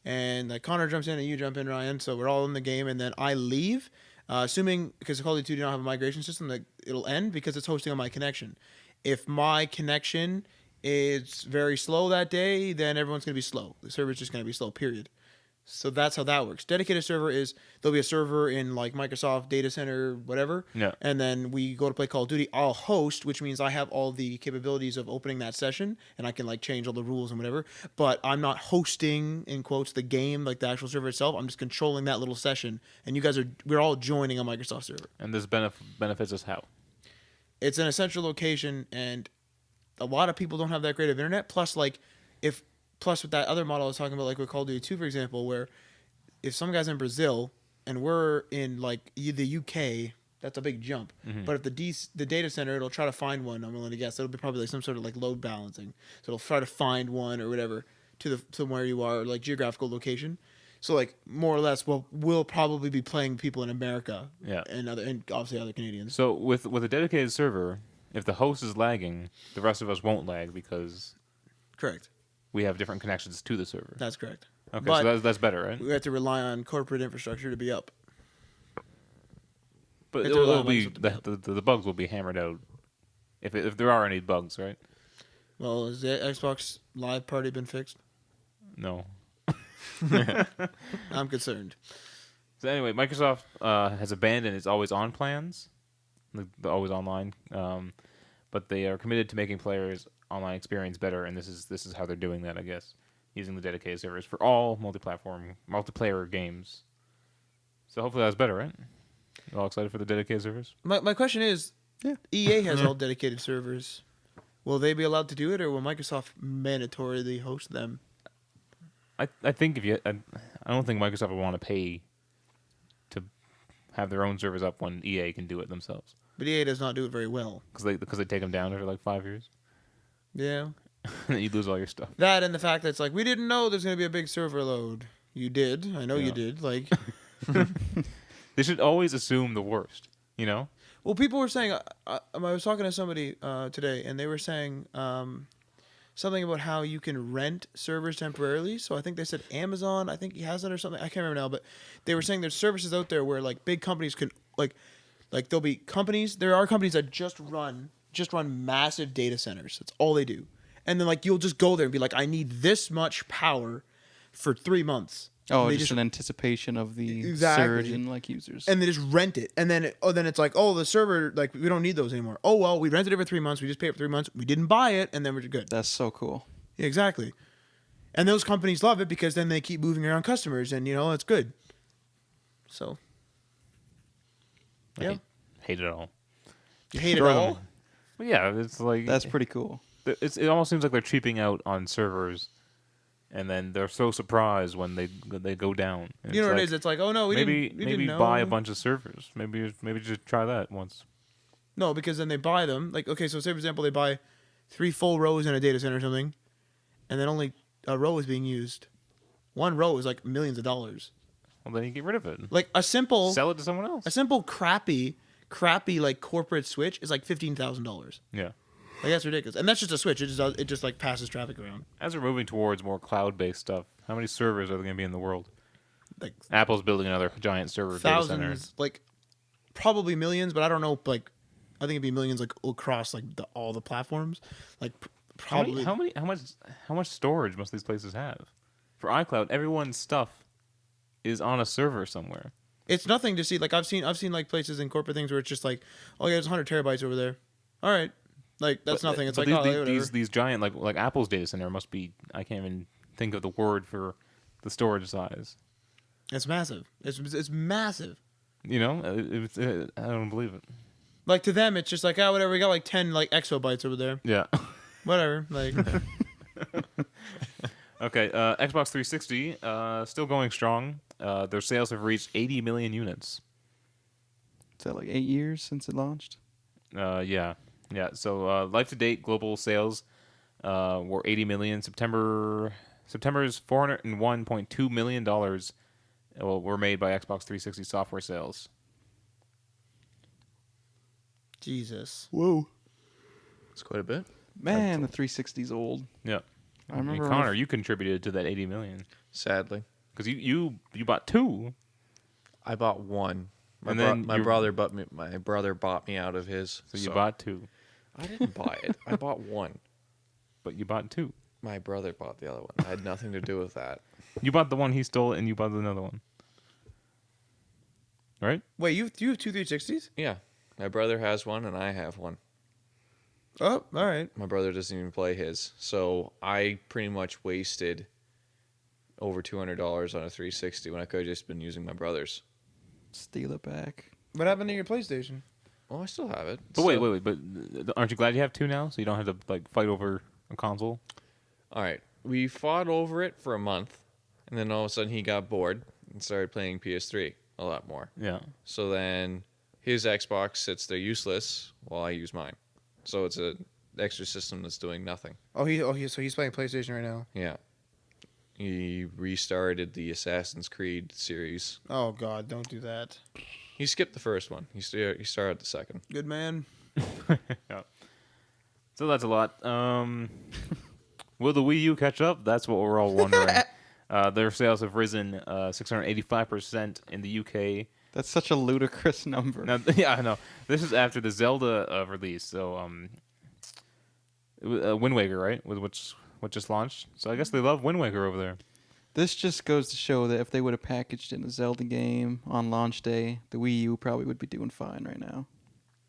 and Connor jumps in, and you jump in, Ryan. So we're all in the game, and then I leave. Assuming because Call of Duty 2 don't have a migration system, that it'll end because it's hosting on my connection. If my connection is very slow that day, then everyone's gonna be slow. The server's just gonna be slow. Period. So that's how that works. Dedicated server is there'll be a server in like Microsoft data center, whatever. Yeah. And then we go to play Call of Duty. I'll host, which means I have all the capabilities of opening that session and I can like change all the rules and whatever. But I'm not hosting in quotes the game, like the actual server itself. I'm just controlling that little session. And we're all joining a Microsoft server. And this benefits us how? It's in a central location, and a lot of people don't have that great of internet. Plus with that other model I was talking about, like with Call of Duty 2, for example, where if some guy's in Brazil and we're in like the UK, that's a big jump. Mm-hmm. But if the data center, it'll try to find one. I'm willing to guess it'll be probably like some sort of like load balancing. So it'll try to find one or whatever to where you are, like geographical location. So like more or less, we'll probably be playing people in America, Yeah. and obviously other Canadians. So with a dedicated server, if the host is lagging, the rest of us won't lag because Correct. we have different connections to the server. That's correct. Okay, But so that's better, right? we have to rely on corporate infrastructure to be up. But It's a lot it'll of be money to the bugs will be hammered out if there are any bugs, right? Well, has the Xbox Live Party been fixed? No. I'm concerned. So anyway, Microsoft has abandoned its always-on plans, the always online, but they are committed to making players' online experience better, and this is how they're doing that, I guess, using the dedicated servers for all multiplayer games. So hopefully that's better, right? You all excited for the dedicated servers? My question is, EA has all dedicated servers. Will they be allowed to do it, or will Microsoft mandatorily host them? I think I don't think Microsoft would want to pay to have their own servers up when EA can do it themselves. But EA does not do it very well. Because they take them down every like 5 years. Yeah. And you lose all your stuff. That and the fact that it's like, we didn't know there's going to be a big server load. You did. I know you did. Like, They should always assume the worst, you know? well, people were saying, I was talking to somebody today, and they were saying something about how you can rent servers temporarily. So I think they said Amazon, I think he has it or something. I can't remember now, but they were saying there's services out there where like big companies can like there'll be companies. There are companies that just run massive data centers. That's all they do. And then like you'll just go there and be like, I need this much power for 3 months. Oh, They just an anticipation of the Exactly. surge in like users. and they just rent it, and then it's like, oh, the server, like we don't need those anymore. Oh well, we rented it for 3 months. We just paid for 3 months. We didn't buy it, and then we're good. That's so cool. Yeah, exactly. And those companies love it because then they keep moving around customers, and it's good. So, yeah, Hate it all. you hate it Throw all. them. Well, yeah, it's like That's pretty cool. it almost seems like they're cheaping out on servers, and then they're so surprised when they go down. And You know it's what it like, is? It's like, oh no, we maybe didn't know. buy a bunch of servers. Maybe just try that once. No, because then they buy them. Like, okay, so say for example, they buy 3 full rows in a data center or something, and then only a row is being used. 1 row is like millions of dollars. Well, then you get rid of it. Like a simple Sell it to someone else. A simple crappy like corporate switch is like $15,000. Yeah. Like that's ridiculous, and that's just a switch. It just like passes traffic around. As we're moving towards more cloud-based stuff, how many servers are there going to be in the world? Like Apple's building another giant server data center. thousands, like probably millions, but I don't know. Like I think it'd be millions like across like all the platforms. Like probably. How much storage must these places have? For iCloud, everyone's stuff is on a server somewhere. It's nothing to see. Like I've seen like places in corporate things where it's just like, oh yeah, there's 100 terabytes over there. All right. Like that's nothing. It's But like these giant like Apple's data center must be. I can't even think of the word for the storage size. It's massive. It's massive. You know, I don't believe it. Like to them, it's just like, oh whatever. We got like 10 like exabytes over there. Yeah. Whatever. Like Okay. Xbox 360 still going strong. Their sales have reached 80 million units. Is that like 8 years since it launched? Yeah. So life to date global sales were 80 million. September's 401.2 million dollars were made by Xbox 360 software sales. Jesus. Whoa. It's quite a bit. Man, the 360's old. Yeah. I remember Connor, you contributed to that 80 million Sadly, because you bought 2. I bought 1. And then my brother bought me out of his. So you bought 2, I didn't buy it. I bought 1. but you bought 2. My brother bought the other one. I had nothing to do with that. You bought the one he stole, and you bought another one. Right? Wait, you have two 360s? Yeah, my brother has one, and I have one. Oh, all right. My brother doesn't even play his, so I pretty much wasted over $200 on a 360 when I could have just been using my brother's. Steal it back. What happened to your PlayStation? Oh, I still have it. But wait. But aren't you glad you have two now, so you don't have to like fight over a console? All right, we fought over it for a month, and then all of a sudden he got bored and started playing PS3 a lot more. Yeah. So then his Xbox sits there useless while I use mine. So it's an extra system that's doing nothing. So he's playing PlayStation right now. Yeah. He restarted the Assassin's Creed series. Oh God, don't do that. He skipped the first one. He started the second. Good man. Yeah. So that's a lot. Will the Wii U catch up? That's what we're all wondering. Their sales have risen 685% in the UK. That's such a ludicrous number. Now, yeah, I know. This is after the Zelda release. So, Wind Waker, right? What just launched. So I guess they love Wind Waker over there. This just goes to show that if they would have packaged in a Zelda game on launch day, the Wii U probably would be doing fine right now.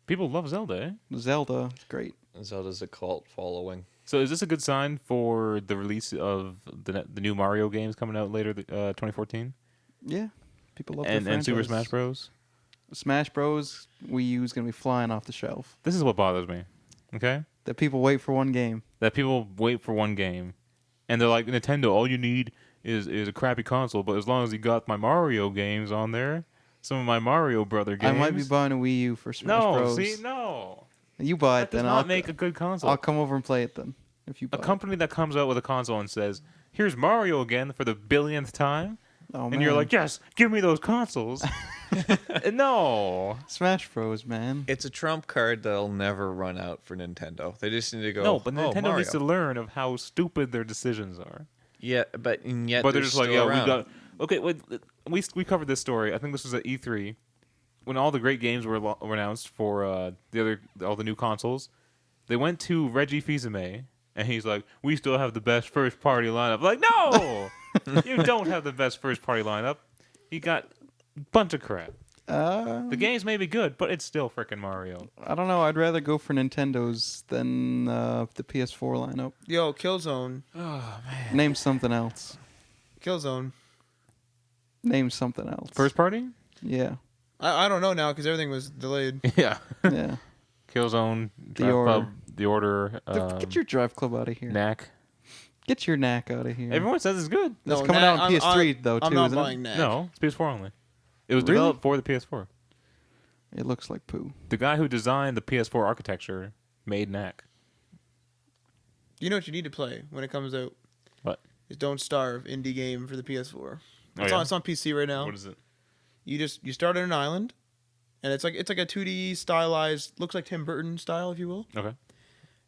People love Zelda, eh? Zelda is great. Zelda's a cult following. So is this a good sign for the release of the new Mario games coming out later, 2014? Yeah, people love And their Super franchise. Smash Bros. Smash Bros. Wii U is gonna be flying off the shelf. This is what bothers me. Okay, That people wait for one game. that people wait for one game, and they're like, Nintendo, all you need is a crappy console, but as long as you got my Mario games on there, some of my Mario Brother games. I might be buying a Wii U for Smash no, Bros. see, no. You buy That it does then. not I'll make a good console. I'll come over and play it then. If you buy A company that comes out with a console and says, "Here's Mario again for the billionth time," it. Oh, and you're man. like, "Yes, give me those consoles." No, Smash Bros. Man. It's a trump card that'll never run out for Nintendo. They just need to go. no, but "Oh, Nintendo Mario." needs to learn of how stupid their decisions are. Yeah, but and yet But they're they're just like, still "Yeah, around. we got." Okay, wait, we covered this story. I think this was at E3 when all the great games were announced for all the new consoles. They went to Reggie Fils-Aimé, and he's like, "We still have the best first party lineup." Like, no, you don't have the best first party lineup. You got a bunch of crap. The games may be good, but it's still frickin' Mario. I don't know. I'd rather go for Nintendo's than the PS4 lineup. Yo, Killzone. Name something else. Killzone. Name something else. First party? Yeah. I don't know now because everything was delayed. Yeah. Yeah. Killzone, The Drive Order. Club, The Order, Get your DriveClub out of here. Knack. Get your knack out of here. Everyone says it's good. That's No, coming Knack- out on PS3 though, I'm too, not isn't buying it? Knack. No, it's PS4 only. It was Really? developed for the PS4. It looks like poo. The guy who designed the PS4 architecture made Knack. You know what you need to play when it comes out? What? Is Don't Starve indie game for the PS4. Oh, It's, yeah? it's on PC right now. What is it? You start on an island, and it's like a 2D stylized, looks like Tim Burton style, if you will. Okay.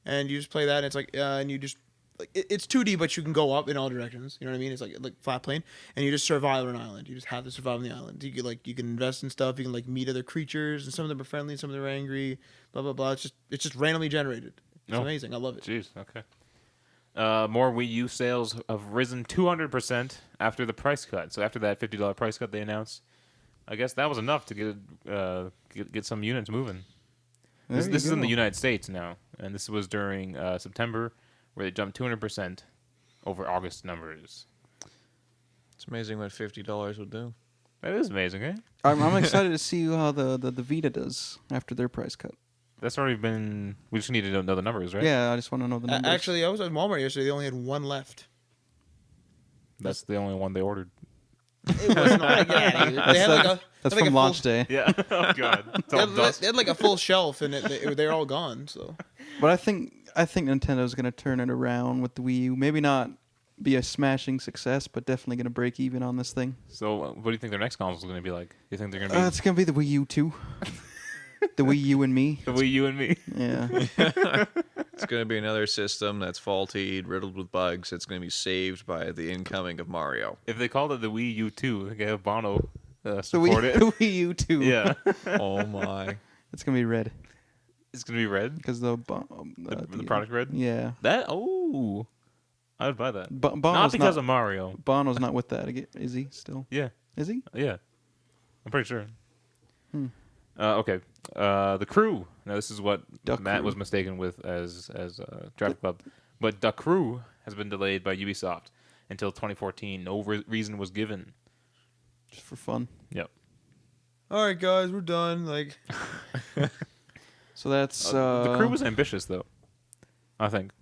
And you just play that, and it's like and you just like it's 2D, but you can go up in all directions. You know what I mean? It's like flat plane, and you just survive on an island. You just have to survive on the island. You can invest in stuff. You can like meet other creatures, and some of them are friendly, some of them are angry. Blah blah blah. It's just randomly generated. It's Oh. amazing. I love it. Jeez. Okay. More Wii U sales have risen 200% after the price cut. So after that $50 price cut they announced, I guess that was enough to get some units moving. This There you is in the go. United States now, and this was during September, where they jumped 200% over August numbers. It's amazing what $50 would do. That is amazing, eh? I'm excited to see how the Vita does after their price cut. That's already been. We just need to know the numbers, right? Yeah, I just want to know the numbers. Actually, I was at Walmart yesterday. They only had one left. That's the only one they ordered. It was not. Get out of here. They had like a. That's like from a launch full, day. Yeah. Oh God. It's They all had, dust. they had like a full shelf, and they're all gone. So But I think Nintendo's gonna turn it around with the Wii U. Maybe not be a smashing success, but definitely gonna break even on this thing. So, what do you think their next console is going to be like? You think they're going to be It's gonna be the Wii U 2. The Wii U and me. the Wii U and me? Yeah. It's going to be another system that's faulty, riddled with bugs. It's going to be saved by the incoming of Mario. If they called it the Wii U 2, they could have Bono The support Wii, it. the Wii U 2. Yeah. Oh my! It's gonna be red It's going to be red. because the The product red. Yeah. That, oh. I would buy that. Bono's Not because of Mario. Bono's not with that, is he still? Yeah. Is he? Yeah. I'm pretty sure. Okay. The Crew. Now, this is what Duck Matt Crew. was mistaken with as DriveClub. But Duck Crew has been delayed by Ubisoft until 2014. No reason was given. Just for fun. Yep. All right, guys, we're done. Like, So that's The Crew was ambitious, though. I think.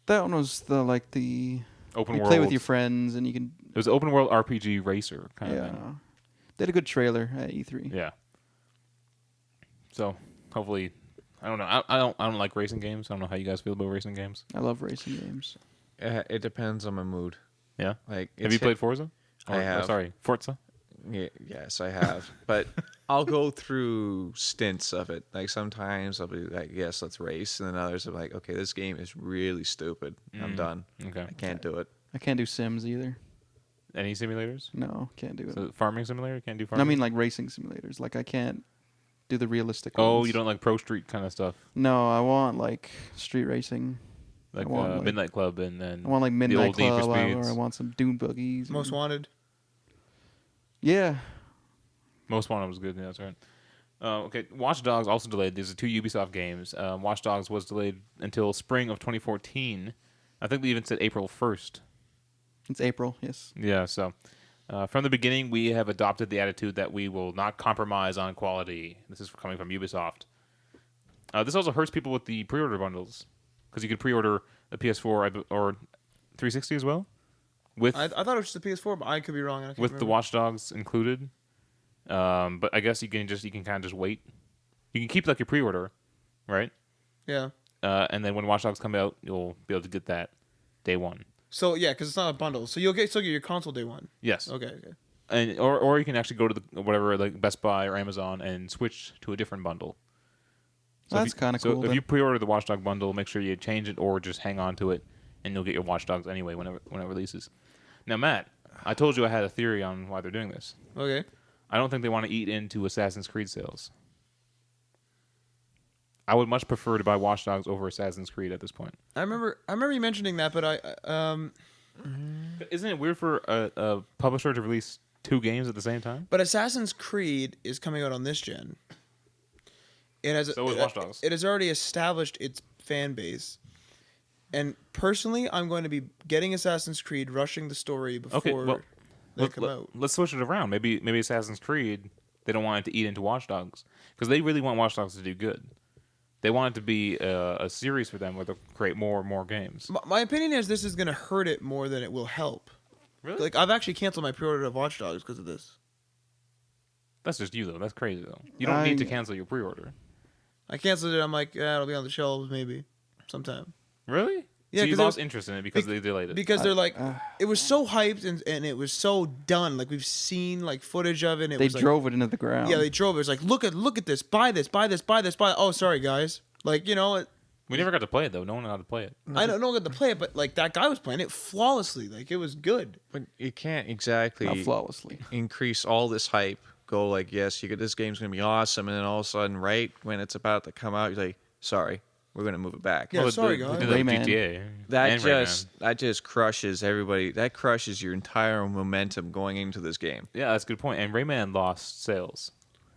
that one was the Open you world. play with your friends and you can It was open world RPG racer kind of yeah. thing. They had a good trailer at E3. Yeah. So hopefully, I don't know. I don't like racing games. I don't know how you guys feel about racing games. I love racing games. It depends on my mood. Yeah. Like, Have you played Forza? I have. Sorry, Forza. Yes, I have. But I'll go through stints of it. Like sometimes I'll be like, yes, let's race, and then others I'm like, okay, this game is really stupid. I'm done. Okay. I can't do it. I can't do Sims either. Any simulators? No, can't do it. So farming simulator? Can't do No, farming. I mean like racing simulators. Like I can't do the realistic Oh, ones. you don't like Pro Street kind of stuff, No, I want like street racing. like, want, like- Midnight Club and then I want like the Midnight old Need for Club, or Speeds. I want some Dune buggies. Most and- Wanted. Yeah, Most Wanted was good. Yeah, that's right. Okay, Watch Dogs also delayed. These are two Ubisoft games. Watch Dogs was delayed until spring of 2014. I think they even said April 1st. it's April. Yes. Yeah, so from the beginning, we have adopted the attitude that we will not compromise on quality. This is coming from Ubisoft. This also hurts people with the pre-order bundles, because you could pre-order the PS4 or 360 as well, with I thought it was just the PS4, but I could be wrong. I can't with the remember. Watch Dogs included. But I guess you can kind of just wait. You can keep like your pre-order, right? Yeah. And then when Watch Dogs come out, you'll be able to get that day one. So yeah, because it's not a bundle, so you'll still get your console day one. Yes. Okay. And or you can actually go to the whatever like Best Buy or Amazon and switch to a different bundle. So That's kind of cool. So if then. you pre-order the Watch Dog bundle, make sure you change it or just hang on to it, and you'll get your Watch Dogs anyway when it releases. Now, Matt, I told you I had a theory on why they're doing this. Okay. I don't think they want to eat into Assassin's Creed sales. I would much prefer to buy Watch Dogs over Assassin's Creed at this point. I remember you mentioning that, but Isn't it weird for a publisher to release two games at the same time? but Assassin's Creed is coming out on this gen. It has So is Watch Dogs. It has already established its fan base. And personally, I'm going to be getting Assassin's Creed, rushing the story before Okay, well, they come out. Let's switch it around. Maybe Assassin's Creed, they don't want it to eat into Watch Dogs because they really want Watch Dogs to do good. They want it to be a series for them where they'll create more and more games. My opinion is this is going to hurt it more than it will help. Really? Like, I've actually canceled my pre-order of Watch Dogs because of this. That's just you though. That's crazy though. You don't need to cancel your pre-order. I canceled it. I'm like, yeah, it'll be on the shelves maybe sometime. Really? Yeah, So you 'cause it lost was- interest in it because they delayed it. Because they're like, it was so hyped and it was so done. Like, we've seen like footage of it. And it they was like, drove it into the ground. yeah, they drove it. It's like, look at this, buy this. Oh, sorry guys. Like, you know, We never got to play it though. No one got to play it. I don't know get to play it, but like that guy was playing it flawlessly. Like, it was good. But you can't exactly not flawlessly. increase all this hype. Go like, yes, this game's gonna be awesome, and then all of a sudden, right when it's about to come out, you're like, sorry, we're gonna move it back. Yeah, sorry, they guys. did that with Rayman. GTA. That and just crushes everybody. That crushes your entire momentum going into this game. Rayman. Yeah, that's a good point. And Rayman lost sales.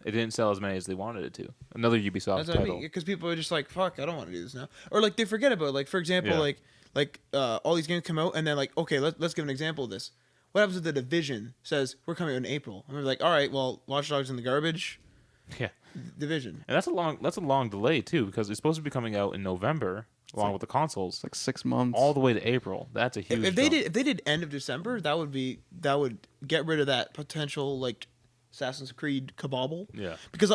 It didn't sell as many as they wanted it to. Another Ubisoft That's what I title. mean. Because people are just like, fuck, I don't want to do this now. Or like they forget about it. Like, for example, Yeah. like all these games come out and then like, okay, let's give an example of this. What happens if the Division says we're coming out in April? And we're like, all right, well, Watch Dogs in the garbage. Yeah. Division. And that's a long delay too, because it's supposed to be coming out in November along with the consoles, It's like 6 months. all the way to April. That's a huge. If they jump. did end of December, that would get rid of that potential like Assassin's Creed kabobble. Yeah. Because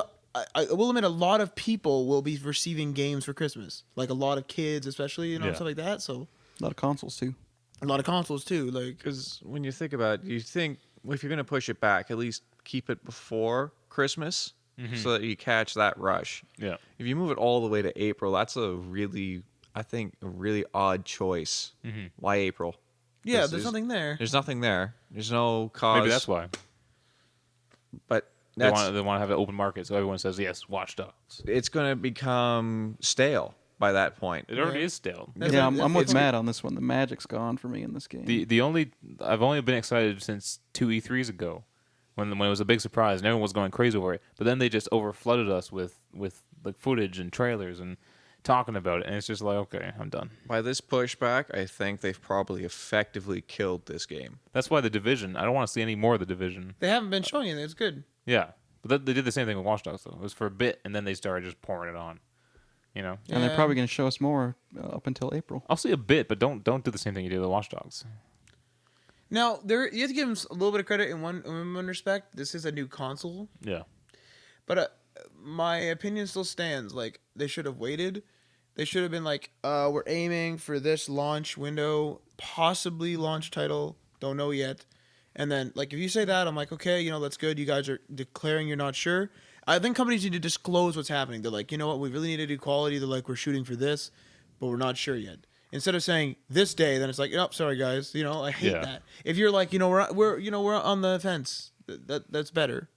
I will admit a lot of people will be receiving games for Christmas, like a lot of kids, especially and Yeah. stuff like that. So a lot of consoles too. a lot of consoles too. Like Because when you think about it, you think well, if you're gonna push it back, at least keep it before Christmas so that you catch that rush. Yeah. If you move it all the way to April, that's a really odd choice. Why April? yeah, This there's is- nothing there. There's nothing there. There's no cause. Maybe that's why But they that's want to have an open market, so everyone says yes. Watch Dogs. it's going to become stale. by that point. It already Yeah. is stale. That's Yeah, like- I'm with it's- Matt on this one. The magic's gone for me in this game. I've only been excited since 2 E3s ago, when it was a big surprise and everyone was going crazy over it. But then they just over flooded us with like footage and trailers and talking about it, and it's just like, okay, I'm done. By this pushback, I think they've probably effectively killed this game. That's why the Division. I don't want to see any more of the Division. They haven't been showing it. It's good. Yeah, but they did the same thing with Watch Dogs though. It was for a bit, and then they started just pouring it on. You know, And they're Yeah. probably going to show us more up until April. I'll see a bit, but don't do the same thing you did with Watch Dogs. Now, you have to give them a little bit of credit in one respect. This is a new console, Yeah, but my opinion still stands. Like, they should have waited. They should have been like, we're aiming for this launch window, possibly launch title, don't know yet. And then, like, if you say that, I'm like, okay, you know, that's good. You guys are declaring you're not sure. I think companies need to disclose what's happening. They're like, you know what, we really need to do quality. They're like, we're shooting for this, but we're not sure yet. Instead of saying this day, then it's like, oh, sorry guys. You know, I hate Yeah. that. If you're like, you know, we're on the fence. That's better.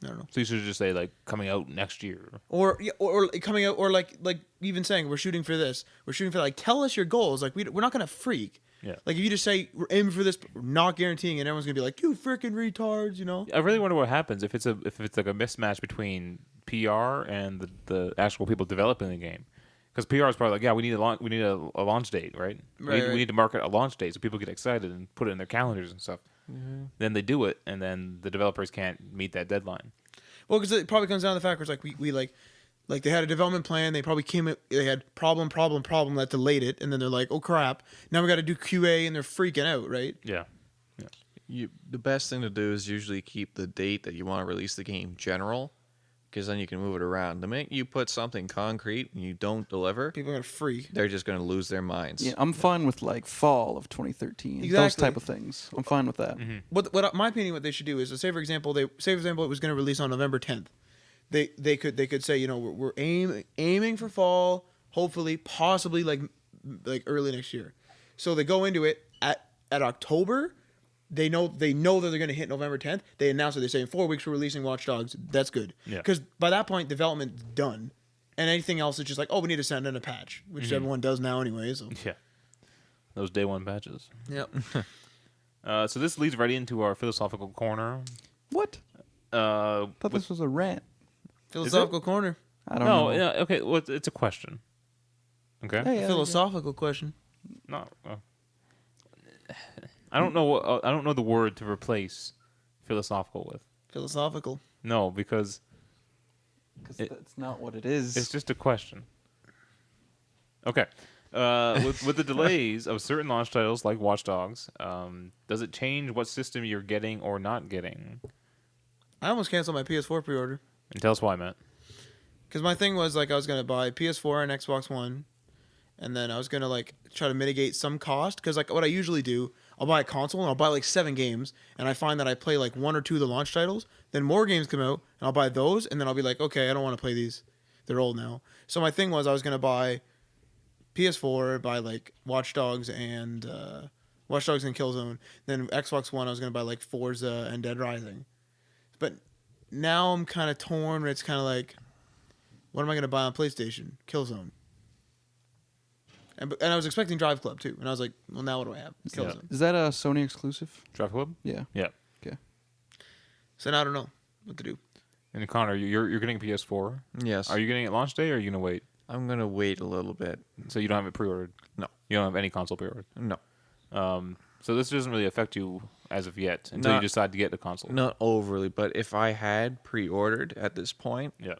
I don't know. so you should just say like coming out next year. Or coming out, or like even saying we're shooting for this. We're shooting for, like, tell us your goals. Like, we're not gonna freak. Yeah. Like, if you just say we're aiming for this, but we're not guaranteeing, and everyone's gonna be like, you freaking retards, you know. I really wonder what happens if it's like a mismatch between PR and the actual people developing the game. Because PR is probably like, yeah, we need a launch date, right? Right. We need to market a launch date so people get excited and put it in their calendars and stuff. Then they do it, and then the developers can't meet that deadline. Well, because it probably comes down to the fact where it's like we like they had a development plan. They probably they had problem that delayed it, and then they're like, oh crap, now we got to do QA, and they're freaking out, right? Yeah. The best thing to do is usually keep the date that you want to release the game general, because then you can move it around. The minute you put something concrete and you don't deliver, People are gonna freak. they're just going to lose their minds. Yeah, I'm fine with like fall of 2013. Those Exactly. type of things. I'm fine with that. What my opinion, what they should do is, say for example, it was going to release on November 10th. They could say, you know, we're aiming for fall, hopefully, possibly like early next year. So they go into it at October. They know that they're going to hit November 10th. They announce it. They say in 4 weeks we're releasing Watch Dogs. That's good. Yeah. Because by that point development's done, and anything else is just like, oh, we need to send in a patch, which everyone does now anyway. So Yeah. Those day one patches. yep. So this leads right into our philosophical corner. What? Uh, Thought this was a rant. Philosophical corner. I don't no, know. yeah, okay. Well, it's a question. Okay. Yeah, yeah, Philosophical question. No. I don't know. I don't know the word to replace philosophical with. Philosophical. No, because because that's not what it is. it's just a question. Okay. With the delays of certain launch titles like Watch Dogs, does it change what system you're getting or not getting? I almost canceled my PS4 pre-order. And tell us why, Matt. Because my thing was, like, I was going to buy PS4 and Xbox One, and then I was going to, like, try to mitigate some cost. Because, like, what I usually do, I'll buy a console and I'll buy, like, 7 games, and I find that I play, like, 1 or 2 of the launch titles. Then more games come out, and I'll buy those, and then I'll be like, okay, I don't want to play these. They're old now. So my thing was, I was going to buy PS4, buy, like, Watch Dogs and Killzone. Then Xbox One, I was going to buy, like, Forza and Dead Rising. But now I'm kind of torn. It's kind of like, what am I going to buy on PlayStation? Killzone. And I was expecting DriveClub too. And I was like, well, now what do I have? Killzone. Is that a Sony exclusive? DriveClub? Yeah. Yeah. Okay. So now I don't know what to do. And Connor, you're getting a PS4. Yes. Are you getting it launch day, or are you gonna wait? I'm going to wait a little bit. So you don't have it pre-ordered? No. You don't have any console pre-ordered. No. So this doesn't really affect you as of yet until you Not- decide to get the console. Not overly, but if I had pre-ordered at this point, Yeah.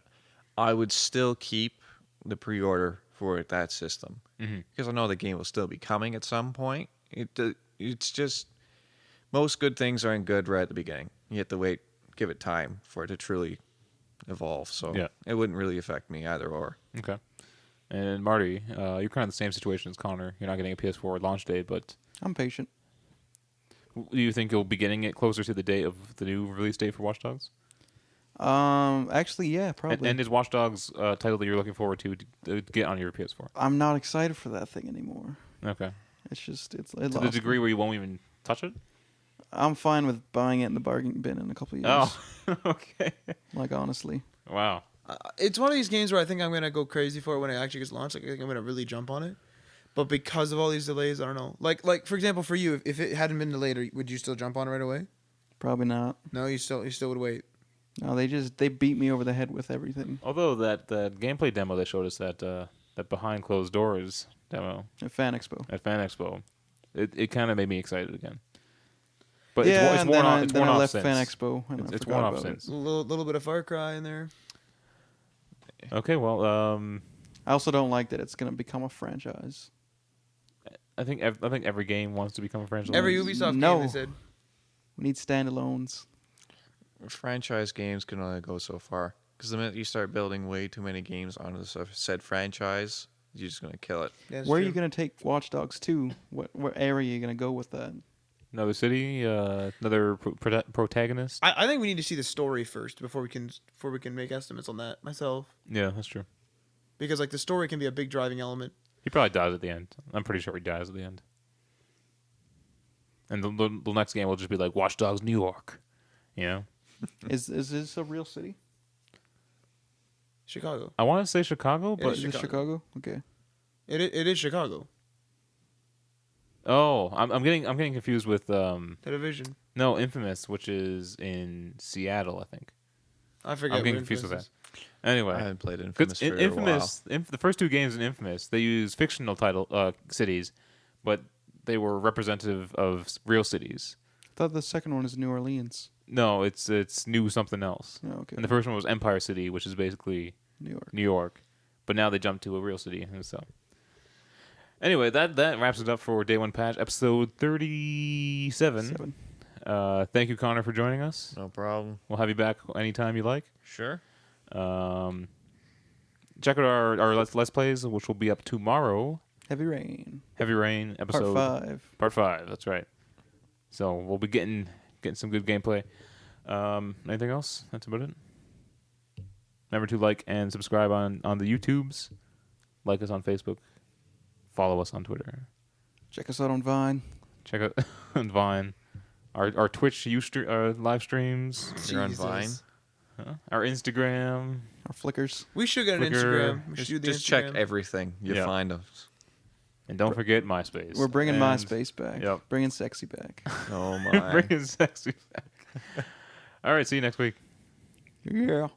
I would still keep the pre-order for that system Mhm. because I know the game will still be coming at some point. It's just most good things aren't good right at the beginning. You have to wait, give it time for it to truly evolve. So Yeah. it wouldn't really affect me either or. Okay. And Marty, you're kind of the same situation as Connor. You're not getting a PS4 launch date, but I'm patient. do you think you'll be getting it closer to the date of the new release date for Watch Dogs? Actually, yeah, probably. And is Watch Dogs a title that you're looking forward to get on your PS4? I'm not excited for that thing anymore. Okay. It's just it To the lost degree me. where you won't even touch it? I'm fine with buying it in the bargain bin in a couple of years. Oh, okay. Like honestly, Wow. It's one of these games where I think I'm gonna go crazy for it when it actually gets launched. Like, I think I'm gonna really jump on it. But because of all these delays, I don't know. Like for example, for you, if it hadn't been delayed, would you still jump on it right away? Probably not. No, you still would wait. No, they beat me over the head with everything. Although that gameplay demo they showed us that behind closed doors demo At Fan Expo. at Fan Expo, it kind of made me excited again. But Yeah, it's and worn then off. It's worn I off left since. Fan Expo and I It's forgot worn off about since. A little bit of Far Cry in there. Okay, well, I also don't like that it's gonna become a franchise. I think every game wants to become a franchise. Every Ubisoft No. game, they said. We need standalones. Franchise games can only go so far. Because the minute you start building way too many games onto the said franchise, you're just going to kill it. Yeah, that's Where are true. you gonna take Watch Dogs 2? What area are you gonna go with that? Another city, another protagonist. I think we need to see the story first before we can make estimates on that myself. Yeah, that's true. Because like the story can be a big driving element. He probably dies at the end. I'm pretty sure he dies at the end. And the next game will just be like Watch Dogs New York. You know? Is this a real city? Chicago. I want to say Chicago, It but Is it Chicago? Okay. It is Chicago. oh, I'm getting confused with The Division. no, Infamous, which is in Seattle, I think. I forget. I'm getting where confused with Infamous that. Anyway, I haven't played 'cause Infamous for Infamous, a while. the first two games in Infamous, they use fictional cities, but they were representative of real cities. I thought the second one is New Orleans. No, it's new something else. Oh, okay. And the first one was Empire City, which is basically New York. New York, but now they jumped to a real city, and so. Anyway, that wraps it up for Day One Patch, episode 37. 7. Thank you, Connor, for joining us. No problem. We'll have you back anytime you like. Sure. Check out our Let's Plays, which will be up tomorrow. Heavy Rain. Heavy Rain episode Part 5. Part 5. That's right. So we'll be getting some good gameplay. Anything else? That's about it. Remember to like and subscribe on the YouTubes. Like us on Facebook. Follow us on Twitter. Check us out on Vine. Check out on Vine. Our Twitch live streams. You're on Vine. Jesus. Our Instagram. Our Flickers. We should get an Flickr. Instagram. We should do the Just check Instagram. everything. You Yeah. find us. And don't forget MySpace. We're bringing And- MySpace back. Yep. Bringing sexy back. Oh my. Bringing sexy back. All right, see you next week. Yeah.